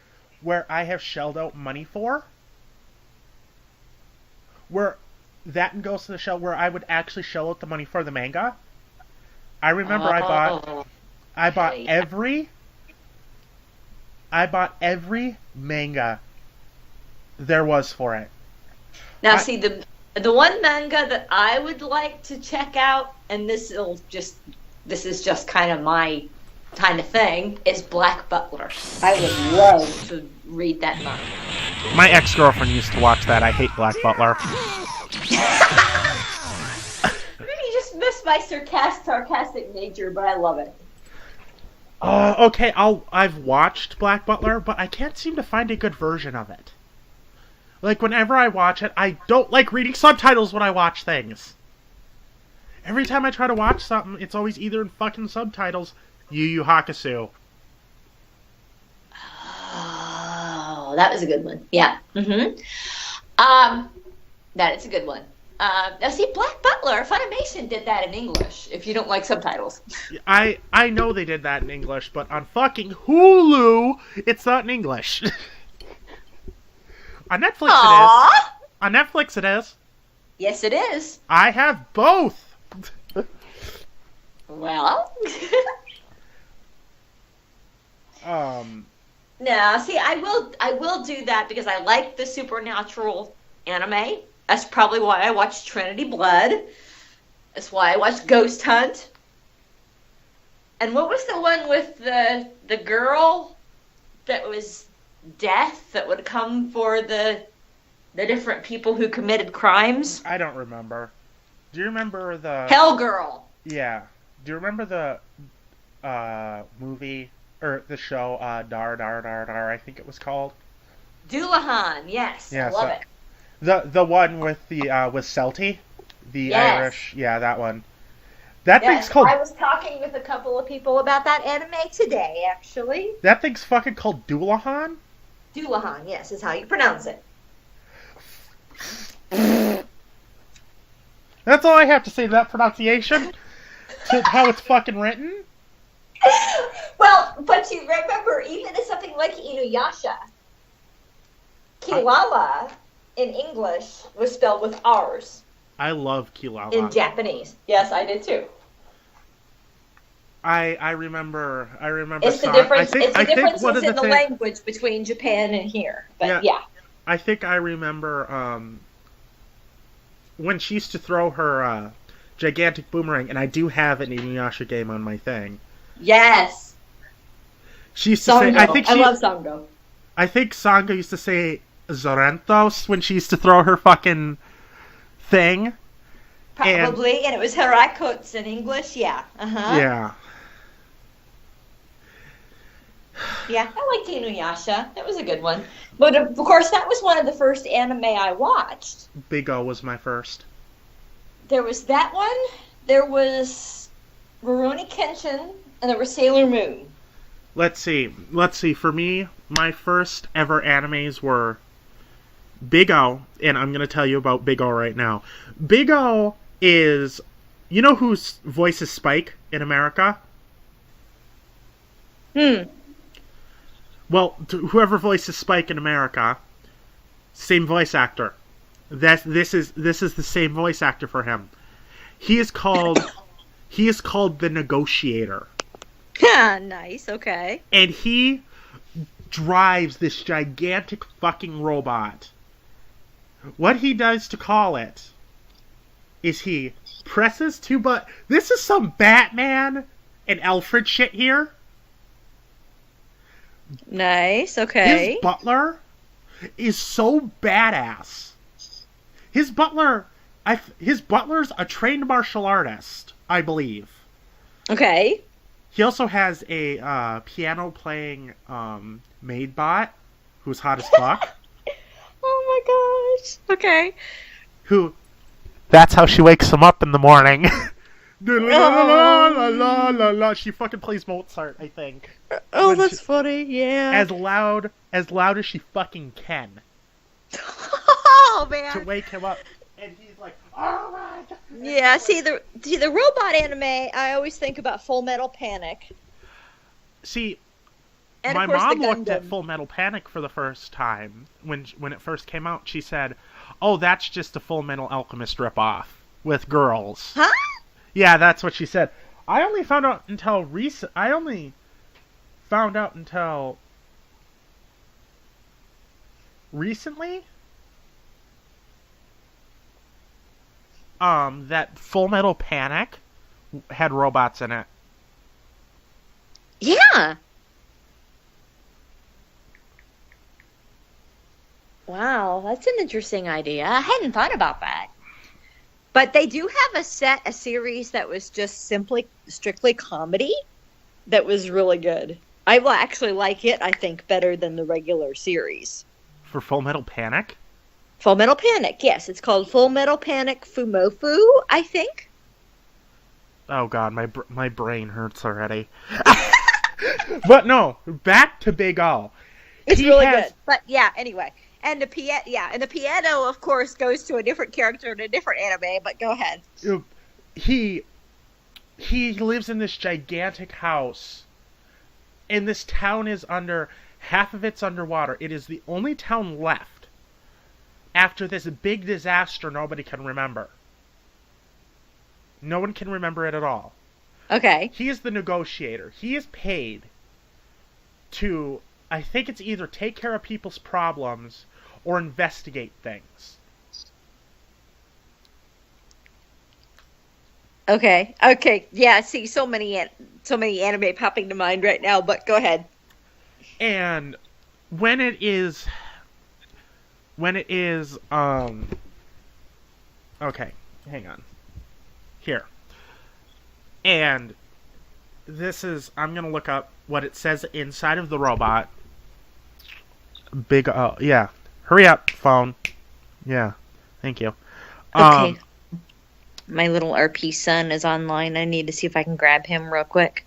where I have shelled out money for. Where that goes to the shell where I would actually shell out the money for the manga. I remember I bought every manga there was for it. Now, see, the one manga that I would like to check out, and this is just kind of my kind of thing, is Black Butler. I would love to read that manga. My ex-girlfriend used to watch that. I hate Black Butler. Maybe you just missed my sarcastic nature, but I love it. Okay, I've watched Black Butler, but I can't seem to find a good version of it. Like, whenever I watch it, I don't like reading subtitles when I watch things. Every time I try to watch something, it's always either in fucking subtitles, Yu Yu Hakusho. Oh, that was a good one. Yeah. That is a good one. Now, see, Black Butler, Funimation did that in English, if you don't like subtitles. I know they did that in English, but on fucking Hulu, it's not in English. On Netflix Aww. it is. On Netflix it is. Yes, it is. I have both. Well. No, see, I will do that because I like the supernatural anime. That's probably why I watched Trinity Blood. That's why I watched Ghost Hunt. And what was the one with the girl that was death that would come for the different people who committed crimes? I don't remember. Do you remember the Hell Girl? Yeah. Do you remember the movie or the show Dar Dar Dar Dar, I think it was called? Doulahan, yes. Yeah, I love it. The one with the with Celty, the Yes. Irish, yeah, that one. That thing's Yes, called. I was talking with a couple of people about that anime today, actually. That thing's fucking called Doulahan. Doulahan, yes, is how you pronounce it. That's all I have to say to that pronunciation. To how it's fucking written. Well, but you remember, even in something like Inuyasha, Kiwawa in English was spelled with R's. I love Kilawa. In Japanese. Yes, I did too. I remember. It's the difference. It's the differences in the language between Japan and here. But yeah. I think I remember when she used to throw her gigantic boomerang, and I do have an Inuyasha game on my thing. Yes. She used to Sango. say. I love Sango. I think Sango used to say Zorantos when she used to throw her fucking thing. Probably, and it was Harakots in English. Yeah. Yeah. Yeah, I liked Inuyasha. That was a good one. But of course, that was one of the first anime I watched. Big O was my first. There was that one. There was Rurouni Kenshin, and there was Sailor Moon. Let's see. For me, my first ever animes were Big O, and I'm going to tell you about Big O right now. Big O is... You know whose voice is Spike in America? Well, whoever voices Spike in America, same voice actor. This is the same voice actor for him. He is called the Negotiator. Yeah, nice. Okay. And he drives this gigantic fucking robot. What he does to call it is he presses two buttons. This is some Batman and Alfred shit here. Nice. Okay. His butler is so badass. His butler's a trained martial artist, I believe. Okay. He also has a piano-playing maid bot who's hot as fuck. Oh my gosh. Okay. That's how she wakes him up in the morning. La, la, la, la, la. She fucking plays Mozart, I think. Oh, that's funny. Yeah. As loud as she fucking can. Oh man. To wake him up, and he's like, "Oh my god." Yeah. See the robot anime. I always think about Full Metal Panic. See, and my of course, mom the looked at Gundam. Full Metal Panic for the first time when it first came out. She said, "Oh, that's just a Full Metal Alchemist ripoff with girls." Huh? Yeah, that's what she said. I only found out until recently that Full Metal Panic had robots in it. Yeah. Wow, that's an interesting idea. I hadn't thought about that. But they do have a series that was just strictly comedy that was really good. I will actually like it, I think, better than the regular series. For Full Metal Panic? Full Metal Panic, yes. It's called Full Metal Panic Fumofu, I think. Oh god, my brain hurts already. But no, back to Big O. It's really good. But yeah, anyway. And the piano, of course, goes to a different character in a different anime, but go ahead. He lives in this gigantic house, and this town is half of it's underwater. It is the only town left after this big disaster nobody can remember. No one can remember it at all. Okay. He is the negotiator. He is paid to, I think it's either take care of people's problems or investigate things. Okay. Yeah, see, so many anime popping to mind right now, but go ahead. And when it is okay, hang on. Here. And I'm going to look up what it says inside of the robot. Big O, yeah. Hurry up, phone. Yeah. Thank you. Okay. My little RP son is online. I need to see if I can grab him real quick.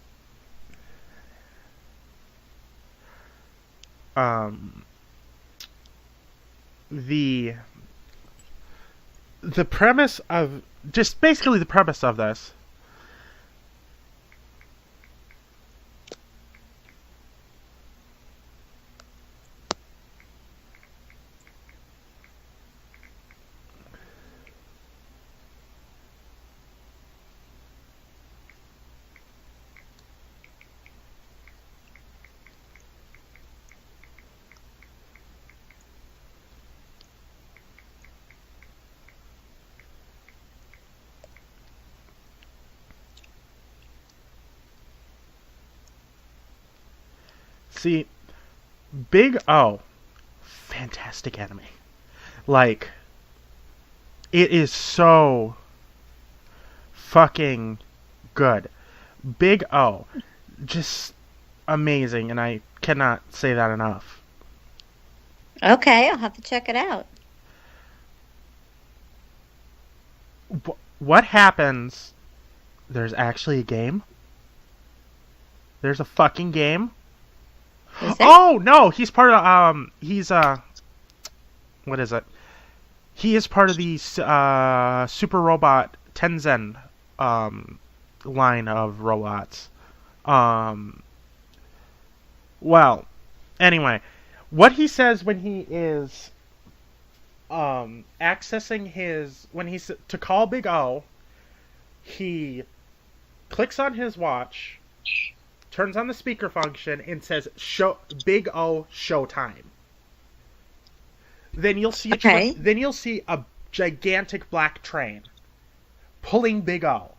the premise of just basically the premise of this. See, Big O, fantastic anime. Like, it is so fucking good. Big O, just amazing, and I cannot say that enough. Okay, I'll have to check it out. What happens? There's actually a game? There's a fucking game? Is there? Oh no, he's part of what is it? He is part of the Super Robot Tenzen line of robots. Well, anyway, what he says when he is accessing to call Big O, he clicks on his watch, turns on the speaker function, and says "Show Big O Showtime." Then you'll see a gigantic black train pulling Big O.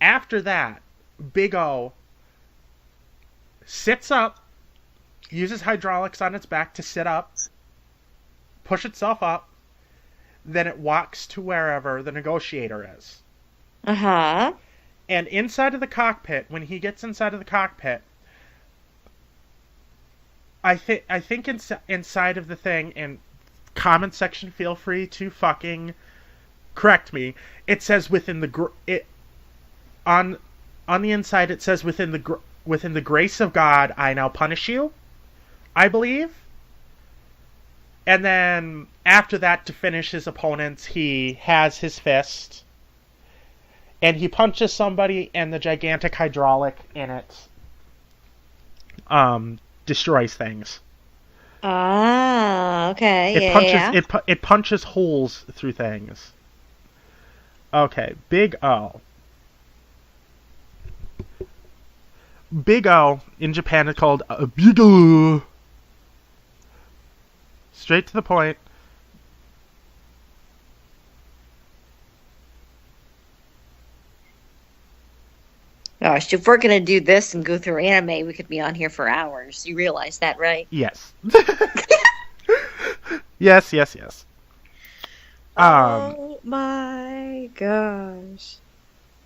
After that, Big O sits up, uses hydraulics on its back to sit up, push itself up, then it walks to wherever the negotiator is. Uh-huh. And inside of the cockpit, when he gets inside of the cockpit, I think inside of the thing, and comment section, feel free to fucking correct me. It says on the inside it says within the grace of God I now punish you, I believe. And then after that, to finish his opponents, he has his fist. And he punches somebody, and the gigantic hydraulic in it destroys things. Ah, okay. It punches holes through things. Okay, Big O. Big O in Japan is called Big O. Straight to the point. Gosh, if we're going to do this and go through anime, we could be on here for hours. You realize that, right? Yes. Yes. Oh my gosh.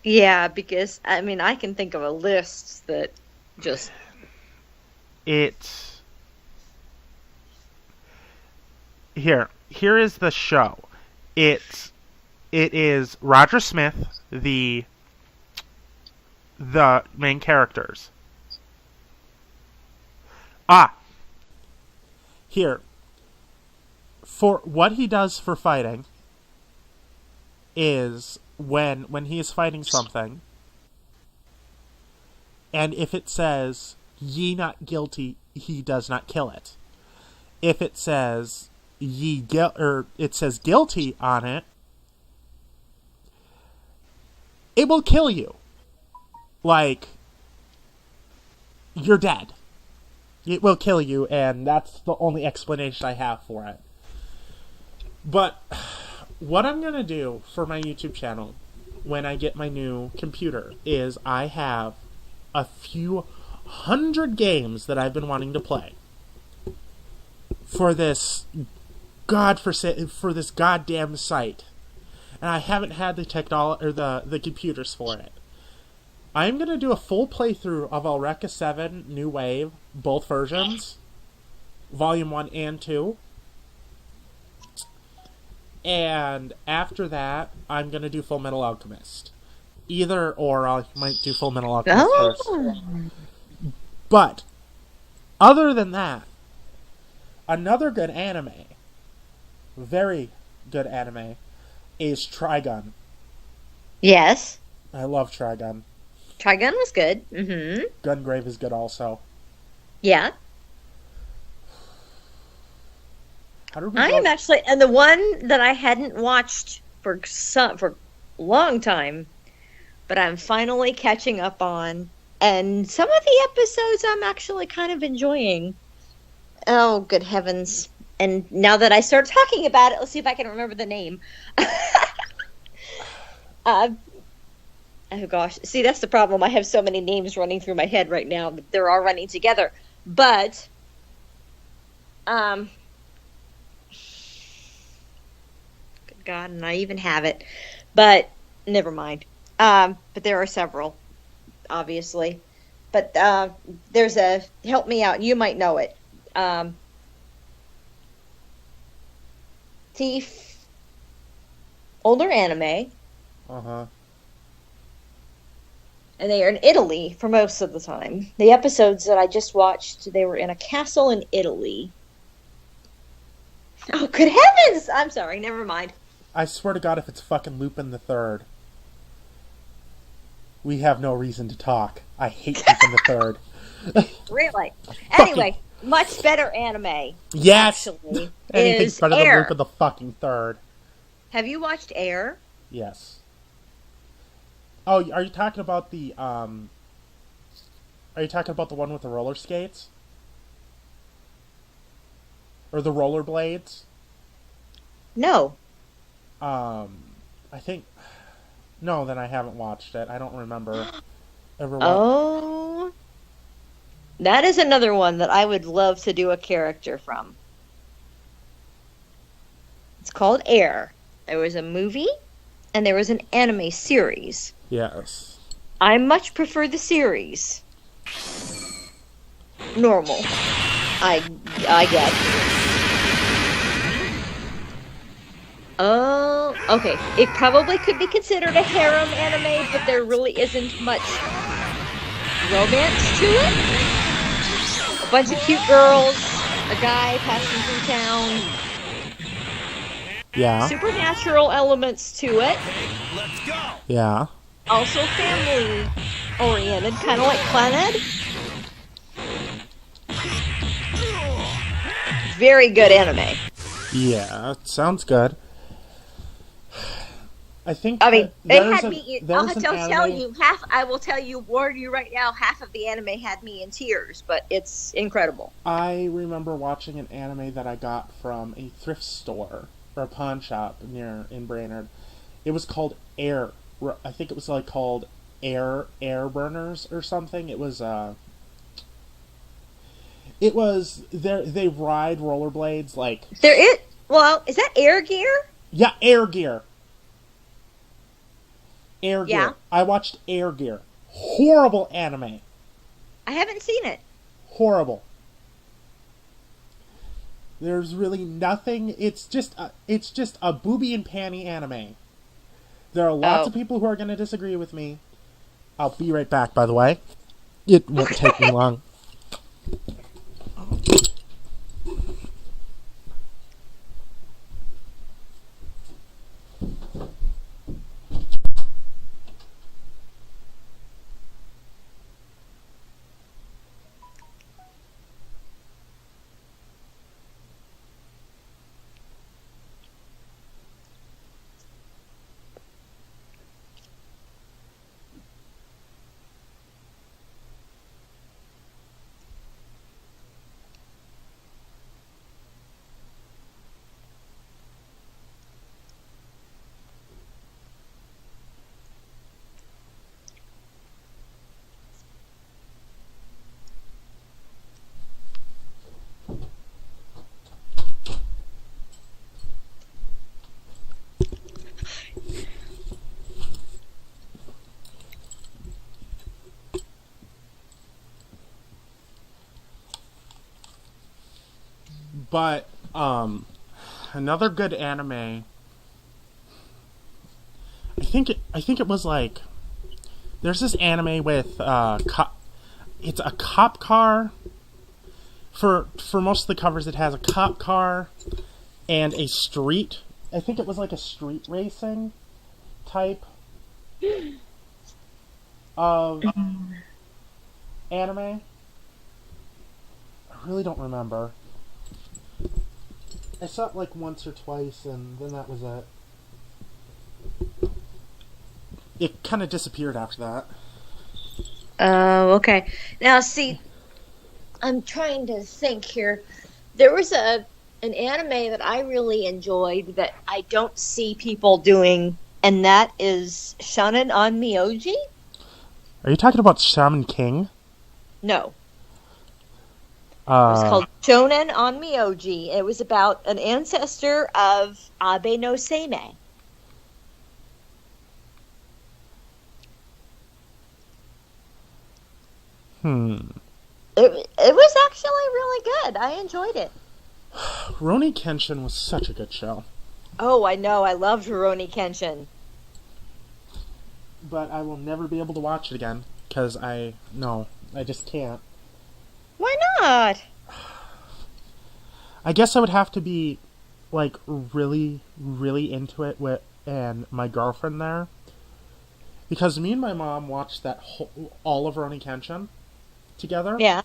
Yeah, because, I mean, I can think of a list that just... Here is the show. It is Roger Smith, the main characters. Here. For what he does for fighting is when he is fighting something, and if it says "ye not guilty," he does not kill it. If it says it says guilty on it, it will kill you. Like, you're dead. It will kill you, and that's the only explanation I have for it. But what I'm going to do for my YouTube channel when I get my new computer is I have a few hundred games that I've been wanting to play for this goddamn site. And I haven't had the technology or the computers for it. I'm going to do a full playthrough of Eureka 7 New Wave, both versions, Volume 1 and 2. And after that, I'm going to do Full Metal Alchemist. Either or, I might do Full Metal Alchemist first. But, other than that, another good anime, very good anime, is Trigun. Yes. I love Trigun. Trigun was good. Mm-hmm. Gungrave is good also. Yeah. How did we I go? am actually, and the one that I hadn't watched for a long time, but I'm finally catching up on, and some of the episodes I'm actually kind of enjoying. Oh, good heavens. And now that I start talking about it, let's see if I can remember the name. Oh gosh. See, that's the problem. I have so many names running through my head right now. They're all running together. But, good God, and I even have it. But, never mind. But there are several, obviously. But there's help me out. You might know it. Thief, older anime, Uh-huh. and they are in Italy for most of the time. The episodes that I just watched, they were in a castle in Italy. Oh, good heavens! I'm sorry, never mind. I swear to God, if it's fucking Lupin the Third, we have no reason to talk. I hate Lupin the Third. Really? Anyway, much better anime. Yes! Actually, Anything's is better Air. than Lupin the fucking Third. Have you watched Air? Yes. Oh, are you talking about the, Are you talking about the one with the roller skates? Or the rollerblades? No. I think... No, then I haven't watched it. I don't remember ever Oh. That is another one that I would love to do a character from. It's called Air. There was a movie, and there was an anime series. Yes. I much prefer the series. Normal. I guess. Oh, okay. It probably could be considered a harem anime, but there really isn't much romance to it. A bunch of cute girls, a guy passing through town, Yeah. supernatural elements to it. Let's go. Yeah. Also family oriented, kind of like Clannad. Very good anime. Yeah, it sounds good. I think. I mean, that it there's had a- me. there's I'll an tell anime- you I will tell you, warn you right now. Half of the anime had me in tears, but it's incredible. I remember watching an anime that I got from a thrift store or a pawn shop in Brainerd. It was called Air. I think it was like called Air Burners or something. It was they ride rollerblades like There is. Well, is that Air Gear? yeah, Air Gear. Air Gear. Yeah. I watched Air Gear. Horrible anime. I haven't seen it. Horrible. There's really nothing. It's just a booby and panty anime. There are lots Oh. of people who are going to disagree with me. I'll be right back, by the way. It won't take me long. But another good anime. I think it was like there's this anime with it's a cop car. For most of the covers, it has a cop car and a street, I think it was like a street racing type of anime. I really don't remember. I saw it like once or twice, and then that was it. It kind of disappeared after that. Oh, okay. Now, see, I'm trying to think here. There was an anime that I really enjoyed that I don't see people doing, and that is Shonen on Myoji. Are you talking about Shaman King? No. It was called Shonen on Myoji. It was about an ancestor of Abe no Seimei. It was actually really good. I enjoyed it. Rurouni Kenshin was such a good show. Oh, I know. I loved Rurouni Kenshin. But I will never be able to watch it again, because I just can't. Why not? I guess I would have to be, like, really, really into it and my girlfriend there. Because me and my mom watched all of Rurouni Kenshin together. Yeah.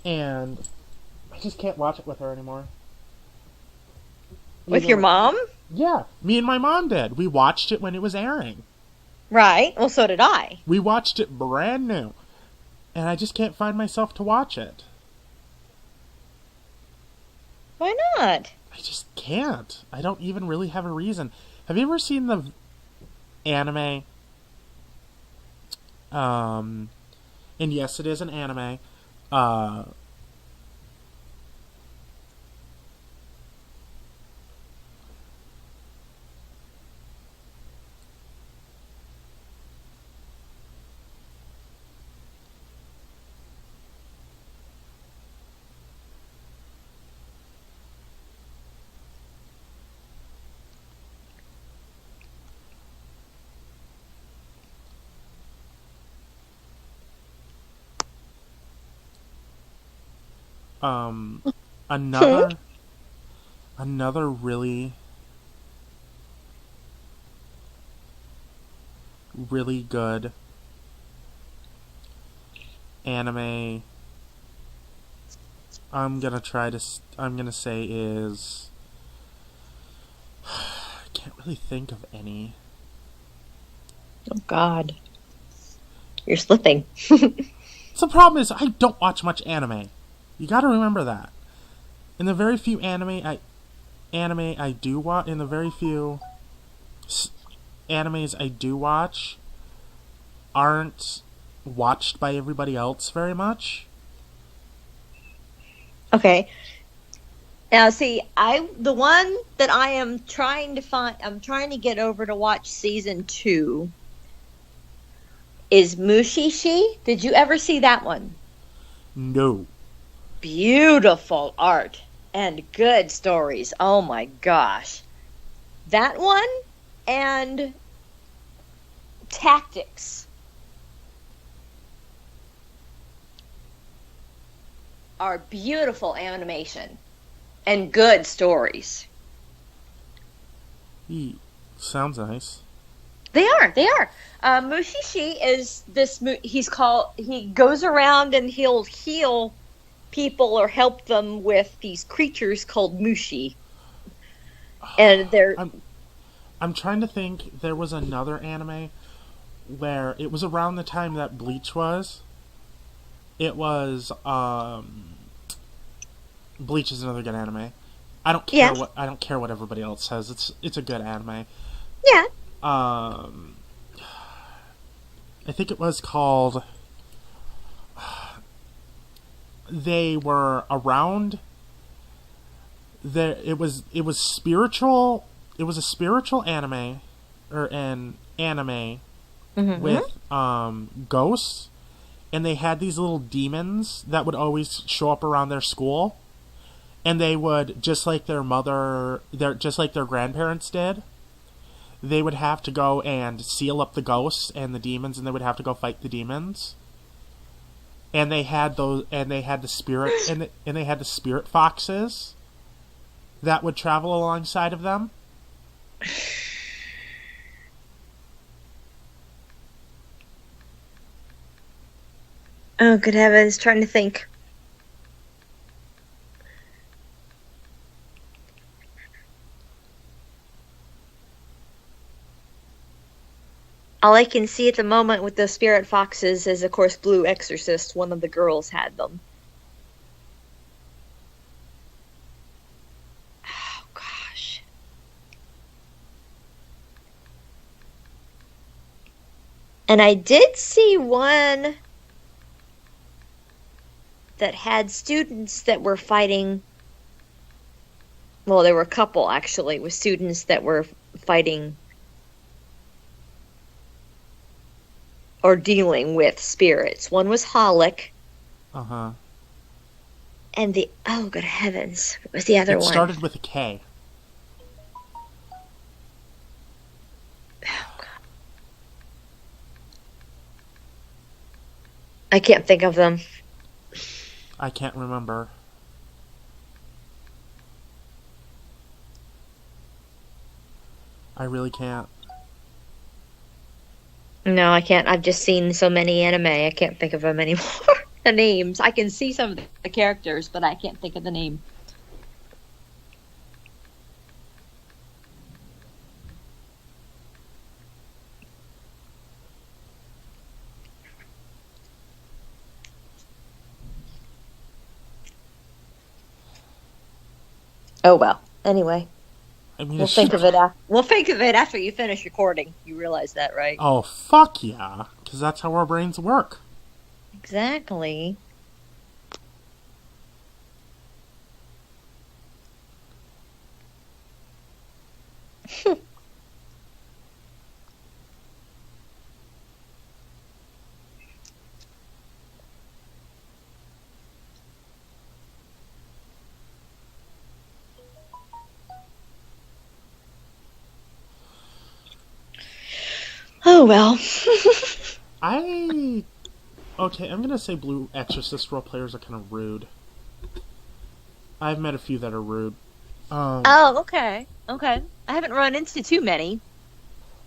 And I just can't watch it with her anymore. With your mom? Yeah, me and my mom did. We watched it when it was airing. Right. Well, so did I. We watched it brand new. And I just can't find myself to watch it. Why not? I just can't. I don't even really have a reason. Have you ever seen the anime? And yes, it is an anime. Another really good anime I'm gonna say is I can't really think of any. Oh, God. You're slipping. The problem is I don't watch much anime. You gotta remember that. In the very few anime I do watch, in the very few animes I do watch, aren't watched by everybody else very much. Okay. Now, see, the one that I am trying to find, I'm trying to get over to watch season 2 is Mushishi. Did you ever see that one? No. Beautiful art and good stories. Oh my gosh. That one and Tactics are beautiful animation and good stories. Sounds nice. They are. Mushishi is this. He goes around and he'll heal people or help them with these creatures called Mushi. And they're. I'm trying to think. There was another anime where it was around the time that Bleach was. It was Bleach is another good anime. I don't care what everybody else says. It's a good anime. Yeah. I think it was called. They were around. It was spiritual. It was a spiritual anime, or an anime with ghosts, and they had these little demons that would always show up around their school, and they would just like their grandparents did. They would have to go and seal up the ghosts and the demons, and they would have to go fight the demons. And they had the spirit foxes. that would travel alongside of them? Oh, good heavens. Trying to think. All I can see at the moment with the spirit foxes is, of course, Blue Exorcist. One of the girls had them. Oh, gosh. And I did see one that had students that were fighting. Well, there were a couple, actually, with students that were fighting or dealing with spirits. One was Holic. Uh-huh. And the... Oh, good heavens. What was the other one? It started with a K. Oh, God. I can't think of them. I can't remember. I really can't. No, I can't. I've just seen so many anime, I can't think of them anymore. The names. I can see some of the characters, but I can't think of the name. Oh, well. Anyway, I mean, we'll think of it. We'll think of it after you finish recording. You realize that, right? Oh, fuck yeah. Because that's how our brains work. Exactly. Oh, well. Okay, I'm gonna say Blue Exorcist role players are kind of rude. I've met a few that are rude. Oh, okay. Okay. I haven't run into too many.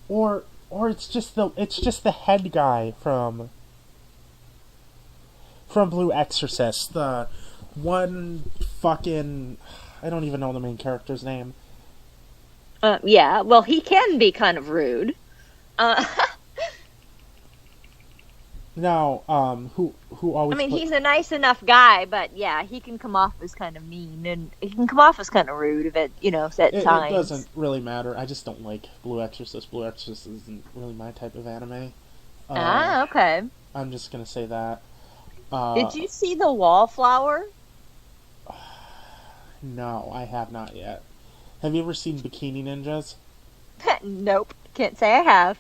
Or it's just the head guy from Blue Exorcist. The one fucking... I don't even know the main character's name. Yeah, well, he can be kind of rude. Now, who always... I mean, he's a nice enough guy, but yeah, he can come off as kind of mean, and he can come off as kind of rude at at times. It doesn't really matter. I just don't like Blue Exorcist. Blue Exorcist isn't really my type of anime. Okay. I'm just gonna say that. Did you see the Wallflower? No, I have not yet. Have you ever seen Bikini Ninjas? Nope. Can't say I have.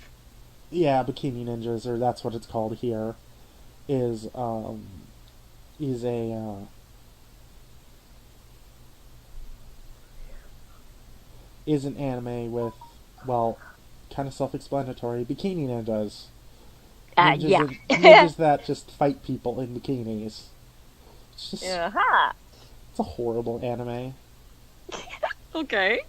Yeah, Bikini Ninjas, or that's what it's called here, is an anime with, well, kind of self-explanatory, bikini ninjas. Yeah. Ninjas that just fight people in bikinis. It's just, Uh-huh. it's a horrible anime. Okay.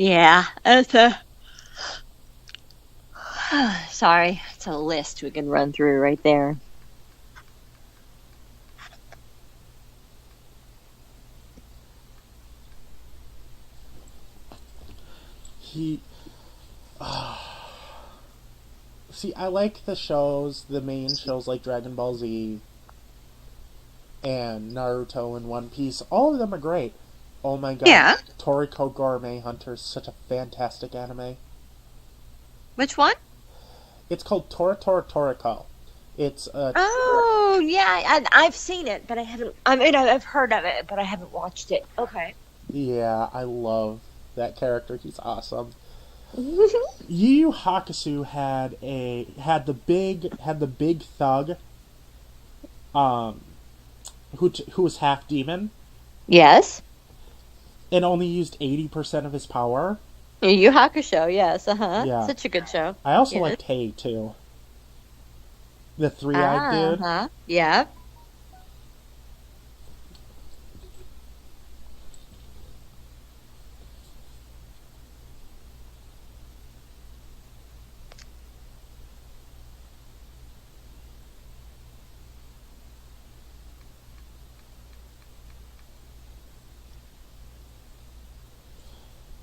Yeah, it's sorry, it's a list we can run through right there. See, I like the main shows like Dragon Ball Z and Naruto and One Piece. All of them are great. Oh my god. Yeah. Toriko Gourmet Hunter is such a fantastic anime. Which one? It's called Toriko. It's a... Oh, Oh, yeah, I've seen it, but I haven't. I mean, I've heard of it, but I haven't watched it. Okay. Yeah, I love that character. He's awesome. Yu Yu Hakusho had the big thug, who was half demon Yes. and only used 80% of his power. Yu Yu Hakusho, yes, Yeah. Such a good show. I also Yes. liked Hei too. The three-eyed dude. Yeah.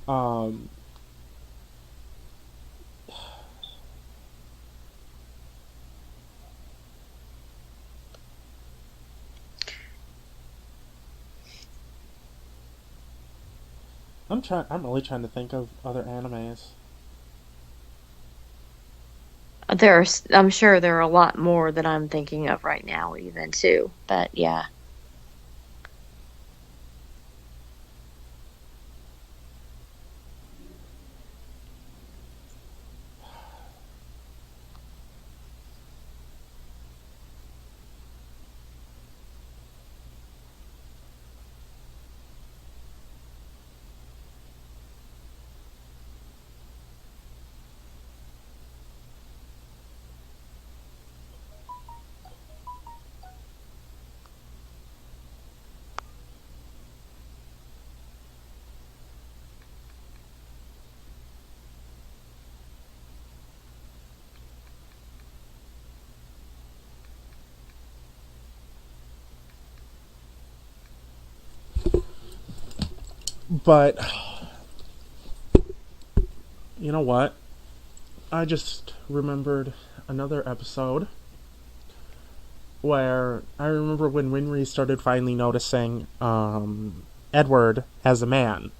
Um, I'm really trying to think of other animes. I'm sure there are a lot more that I'm thinking of right now, even too. But yeah. But you know what? I just remembered another episode where I remember when Winry started finally noticing Edward as a man.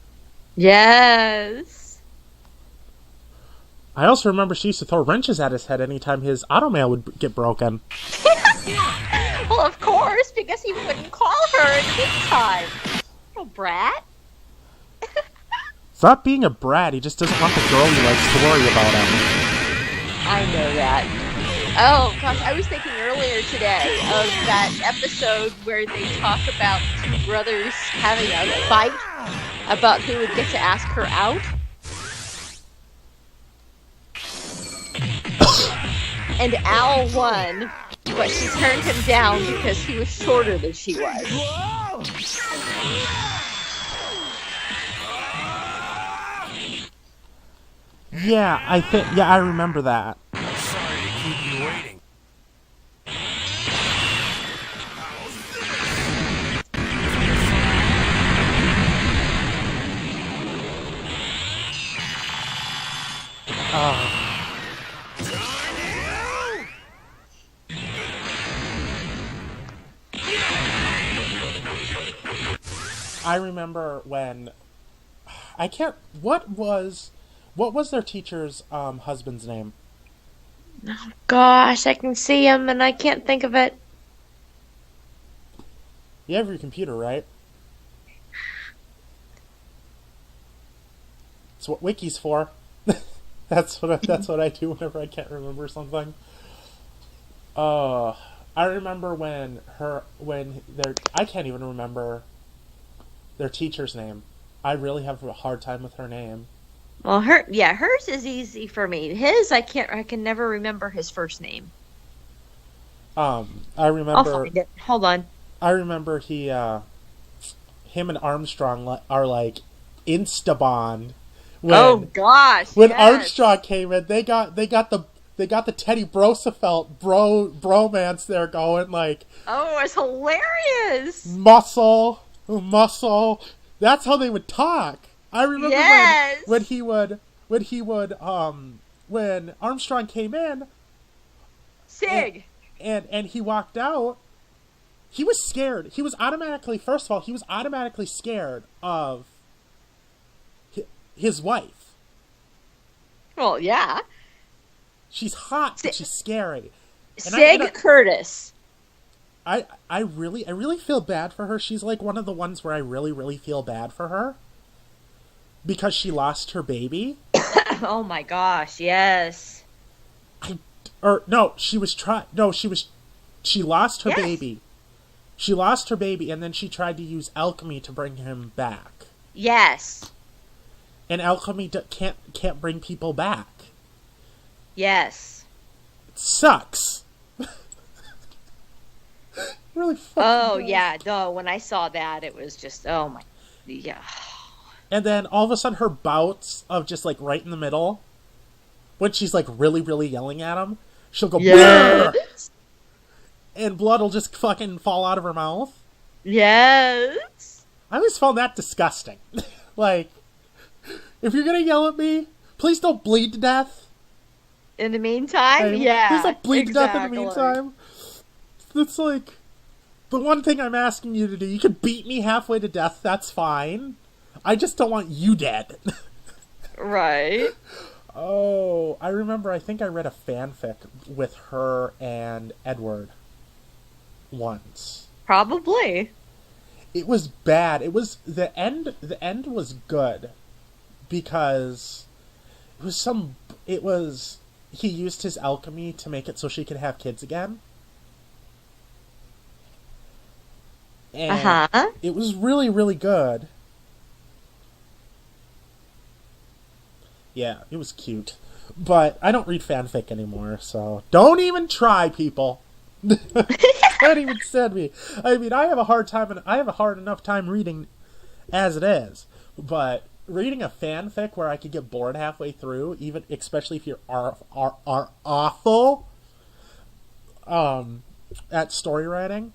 Yes. I also remember she used to throw wrenches at his head anytime his automail would get broken. Well, of course, because he wouldn't call her in the meantime. Little brat. Stop being a brat, he just doesn't want the girl he likes to worry about him. I know that. Oh, gosh, I was thinking earlier today of that episode where they talk about two brothers having a fight about who would get to ask her out. And Al won, but she turned him down because he was shorter than she was. Yeah, I remember that. Sorry to keep you waiting. I remember when what was their teacher's husband's name? Oh, gosh, I can see him and I can't think of it. You have your computer, right? That's what Wiki's for. that's what I do whenever I can't remember something. I remember I can't even remember their teacher's name. I really have a hard time with her name. Well, hers is easy for me. His, I can never remember his first name. I remember. I'll find it. Hold on. I remember him and Armstrong are like insta-bond. Oh gosh! When yes. Armstrong came in, they got the Teddy Roosevelt bromance there going, like. Oh, it's hilarious. Muscle. That's how they would talk. I remember yes. when Armstrong came in, Sig, and he walked out, he was scared. He was automatically scared of his wife. Well, yeah. She's hot, but she's scary. Sig Curtis. I really feel bad for her. She's like one of the ones where I really feel bad for her because she lost her baby. Oh my gosh, yes. She lost her Yes. baby. She lost her baby, and then she tried to use alchemy to bring him back. Yes. And alchemy can't bring people back. Yes. It sucks. Really fucking Oh does. yeah, no, when I saw that it was just oh my yeah. And then all of a sudden her bouts of just like right in the middle, when she's like really yelling at him, she'll go "Brrr!" and blood will just fucking fall out of her mouth. Yes. I always found that disgusting. Like, if you're gonna yell at me, please don't bleed to death. In the meantime, yeah. Please don't bleed to death in the exactly. meantime. It's like the one thing I'm asking you to do. You can beat me halfway to death, that's fine. I just don't want you dead. Right. Oh, I remember, I think I read a fanfic with her and Edward once. Probably. It was bad. It was the end was good because he used his alchemy to make it so she could have kids again. And Uh-huh. it was really good. Yeah, it was cute. But I don't read fanfic anymore, so don't even try, people. Don't even send me. I mean, I have a hard enough time reading as it is. But reading a fanfic where I could get bored halfway through, even especially if you're awful at story writing.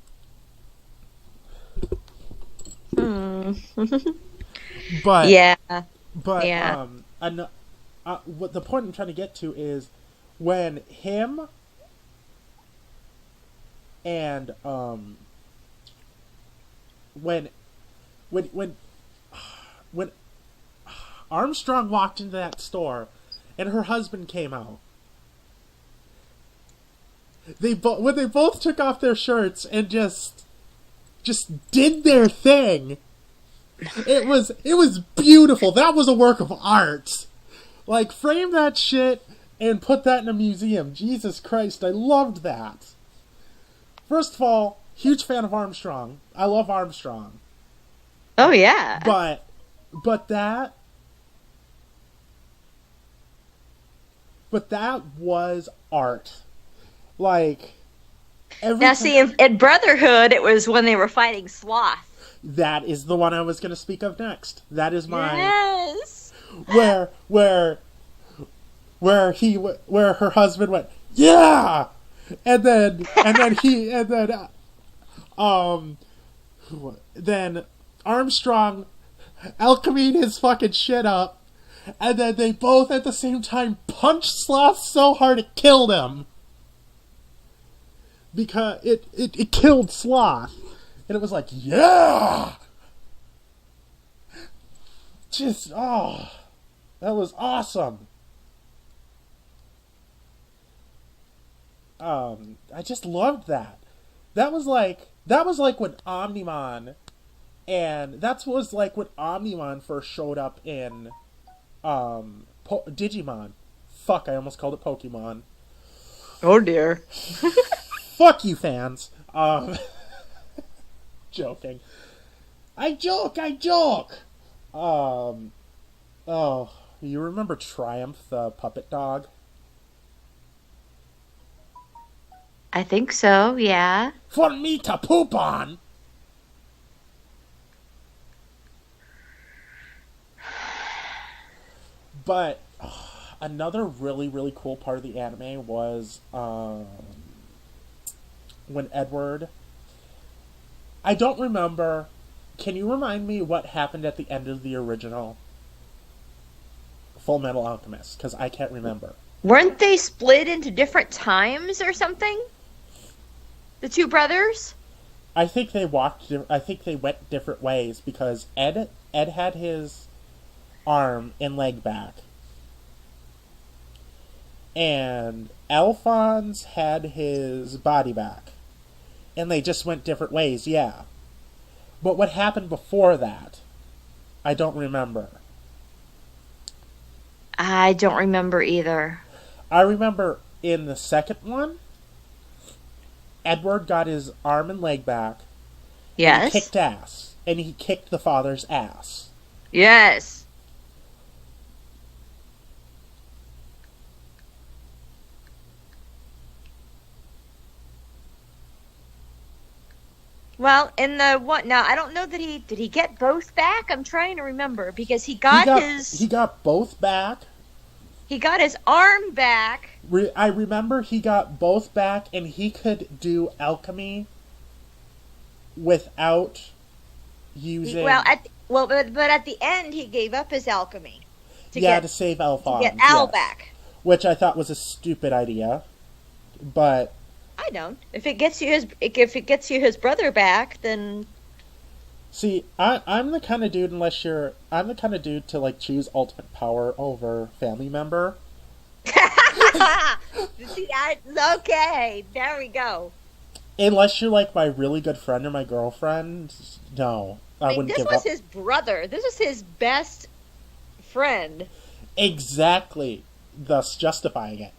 But Yeah. But Yeah. what the point I'm trying to get to is when him and when Armstrong walked into that store and her husband came out, when they both took off their shirts and just did their thing. It was beautiful. That was a work of art. Like, frame that shit and put that in a museum. Jesus Christ, I loved that. First of all, huge fan of Armstrong. I love Armstrong. Oh yeah. But that was art. Like, Now see, in Brotherhood, it was when they were fighting Sloth. that is the one I was going to speak of next. That is my Yes. where her husband went, yeah, and then Armstrong alchemied his fucking shit up, and then they both at the same time punched Sloth so hard it killed him. Because it killed Sloth. And it was like, yeah! Just, that was awesome. I just loved that. That was like when Omnimon, and that was like when Omnimon first showed up in, Digimon. Fuck, I almost called it Pokemon. Oh dear. Fuck you, fans. Joking. I joke. You remember Triumph, the puppet dog? I think so, yeah. For me to poop on! But another really cool part of the anime was when Edward... I don't remember. Can you remind me what happened at the end of the original Full Metal Alchemist? Because I can't remember. Weren't they split into different times or something? The two brothers? I think they went different ways because Ed had his arm and leg back, and Alphonse had his body back, and they just went different ways, yeah. But what happened before that, I don't remember. I don't remember either. I remember in the second one, Edward got his arm and leg back. Yes. He kicked ass. And he kicked the father's ass. Yes. Well, in the what now? I don't know that did he get both back. I'm trying to remember because he got both back. He got his arm back. I remember he got both back, and he could do alchemy without using. But at the end he gave up his alchemy. To save Alphonse. To get Al back. Which I thought was a stupid idea, but. I don't. If it gets you his brother back, then. See, I'm the kind of dude. I'm the kind of dude to like choose ultimate power over family member. See, okay, there we go. Unless you're like my really good friend or my girlfriend, no, I wouldn't give up. This was his brother. This was his best friend. Exactly, thus justifying it.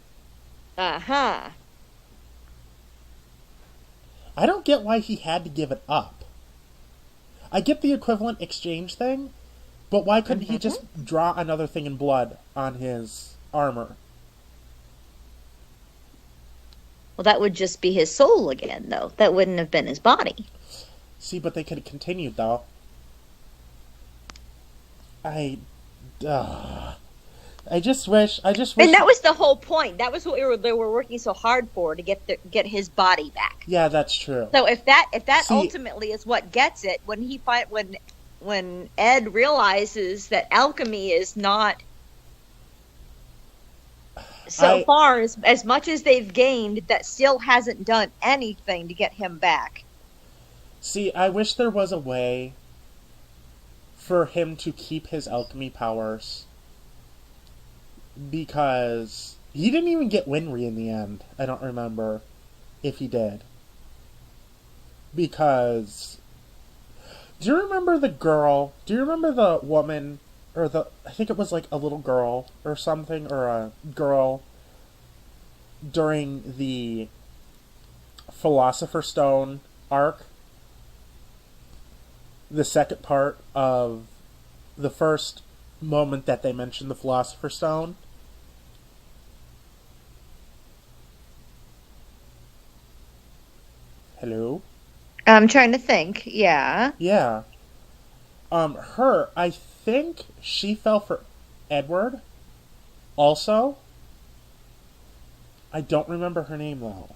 Uh-huh. I don't get why he had to give it up. I get the equivalent exchange thing, but why couldn't he just draw another thing in blood on his armor? Well, that would just be his soul again, though. That wouldn't have been his body. See, but they could have continued, though. I just wish. And that was the whole point. That was what they were working so hard for, to get his body back. Yeah, that's true. So if that ultimately is what gets it, when Ed realizes that alchemy is not far as much as they've gained, that still hasn't done anything to get him back. See, I wish there was a way for him to keep his alchemy powers. Because he didn't even get Winry in the end. I don't remember if he did. Because do you remember the girl? Do you remember the woman I think it was like a little girl or something, or a girl during the Philosopher's Stone arc? The second part of the first moment that they mentioned the Philosopher's Stone. Hello? I'm trying to think. Yeah. Yeah. I think she fell for Edward. Also. I don't remember her name, though.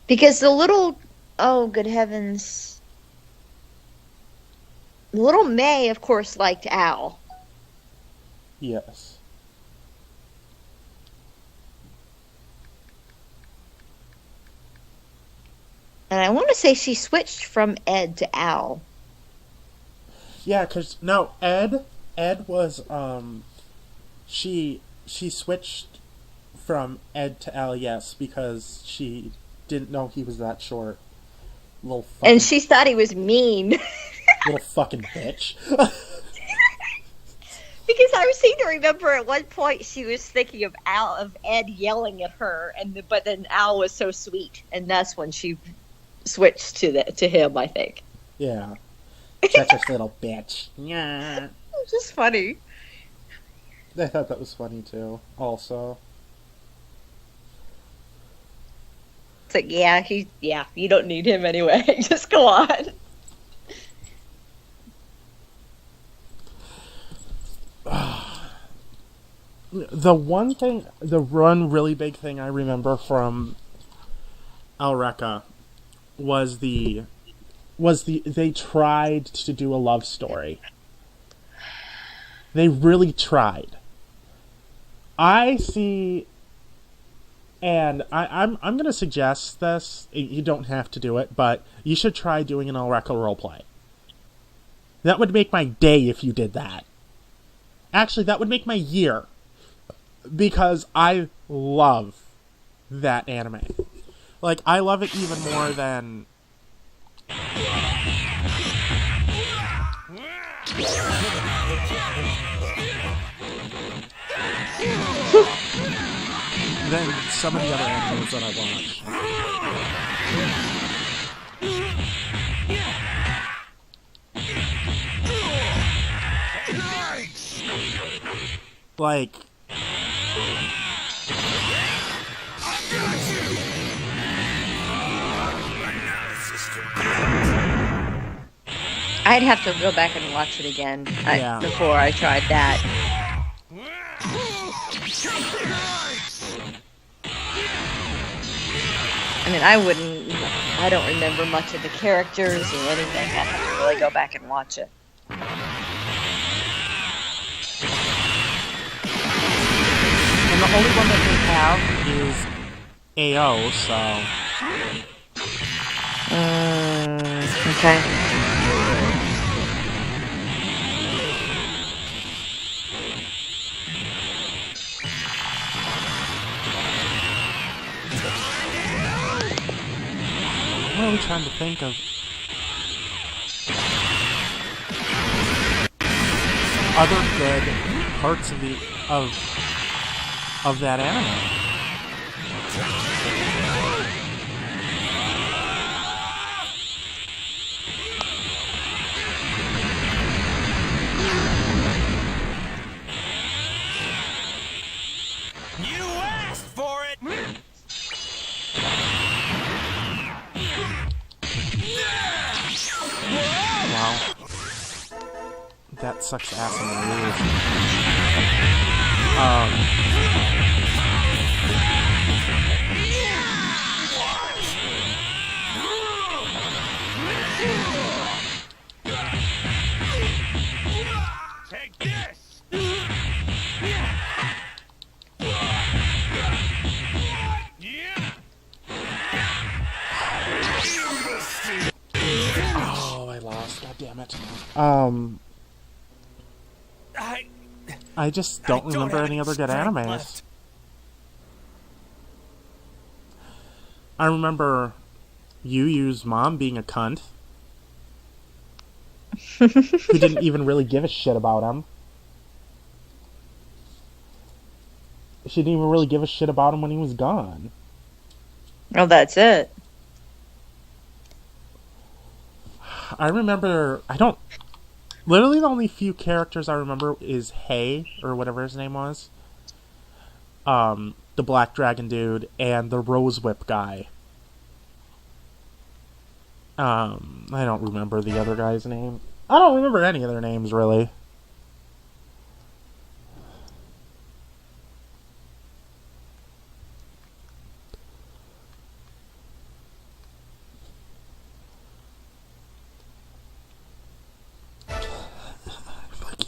Because oh, good heavens. Little May, of course, liked Al. Yes. And I want to say she switched from Ed to Al. Yeah, because, no, Ed was, she switched from Ed to Al, yes, because she didn't know he was that short. And she thought he was mean. Little fucking bitch. Because I seem to remember at one point she was thinking of Ed yelling at her, but then Al was so sweet, and that's when she switched to him, I think. Yeah. Such a little bitch. Yeah. It's just funny. I thought that was funny too, also. It's like, you don't need him anyway. Just go on. The one really big thing I remember from Elrecca was they tried to do a love story. They really tried. I see, and I'm going to suggest this. You don't have to do it, but you should try doing an Elrecca roleplay. That would make my day if you did that. Actually, that would make my year. Because I love that anime. Like, I love it even more than... than some of the other animes that I watch. Like... I'd have to go back and watch it again before I tried that. I mean, I don't remember much of the characters or anything. I'd have to really go back and watch it. And the only one that they have is AO, so... Okay. What are we trying to think of? Other good parts of that anime. You asked for it! Wow. That sucks ass in the ears. Take this! Oh, I lost. God damn it. I just don't remember any other good animes. Left. I remember Yu Yu's mom being a cunt. Who didn't even really give a shit about him. She didn't even really give a shit about him when he was gone. Oh, that's it. I remember... Literally the only few characters I remember is Hay, or whatever his name was. The Black Dragon dude, and the Rose Whip guy. I don't remember the other guy's name. I don't remember any of their names, really.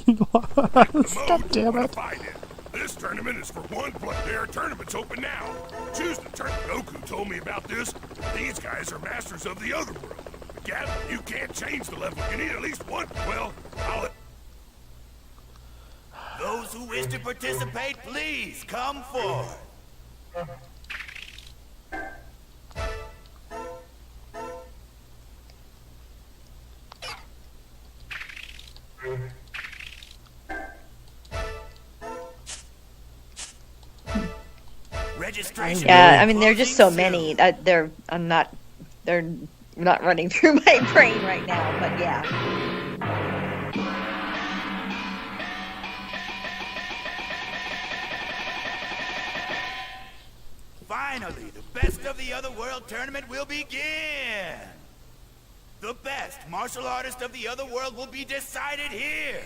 God damn it. This tournament is for one player. There are tournaments open now. Choose the turn. Goku told me about this. These guys are masters of the other world. Gavin, you can't change the level. You need at least one. Well, I'll... Those who wish to participate, please come forward. Registration. Yeah, I mean, there are just so many. They're not running through my brain right now, but yeah. Finally, the Best of the Other World tournament will begin. The best martial artist of the other world will be decided here.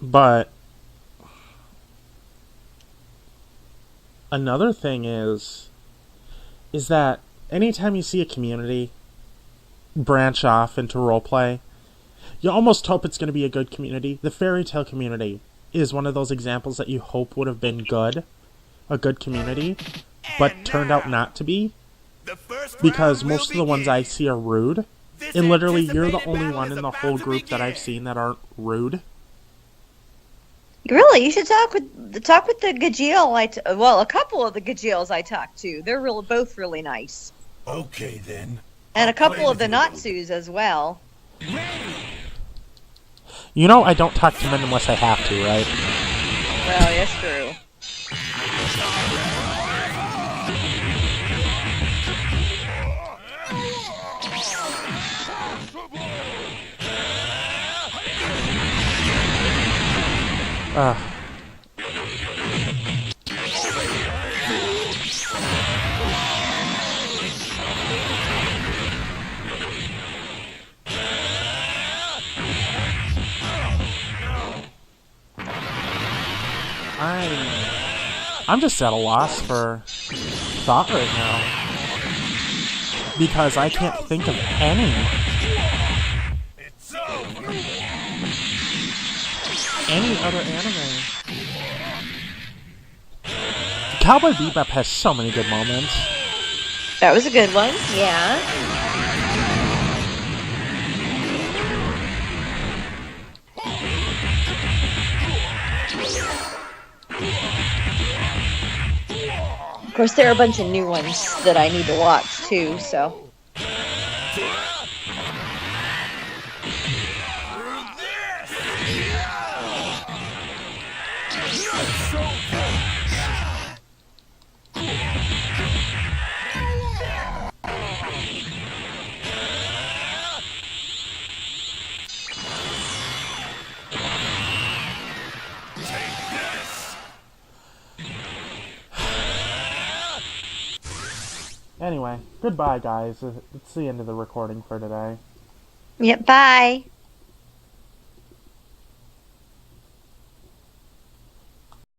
But another thing is that anytime you see a community branch off into roleplay, you almost hope it's going to be a good community. The Fairy Tail community is one of those examples that you hope would have been good, a good community, but turned out not to be. Because most of the ones I see are rude, This And literally, you're the anticipated only battle one is in the about whole to group that I've begin. seen that aren't rude. Really, you should talk with the Gajeel. Well, a couple of the Gajeels I talked to. They're both really nice, Okay, then. and I'll a couple play of with the you a little Natsus as well. You know I don't talk to men unless I have to, right? Well, yes, true. I'm just at a loss for thought right now. Because I can't think of any It's over. other anime. Cowboy Bebop has so many good moments. That was a good one. Yeah. Of course, there are a bunch of new ones that I need to watch too. So. Anyway, goodbye guys. It's the end of the recording for today. Yep. Bye.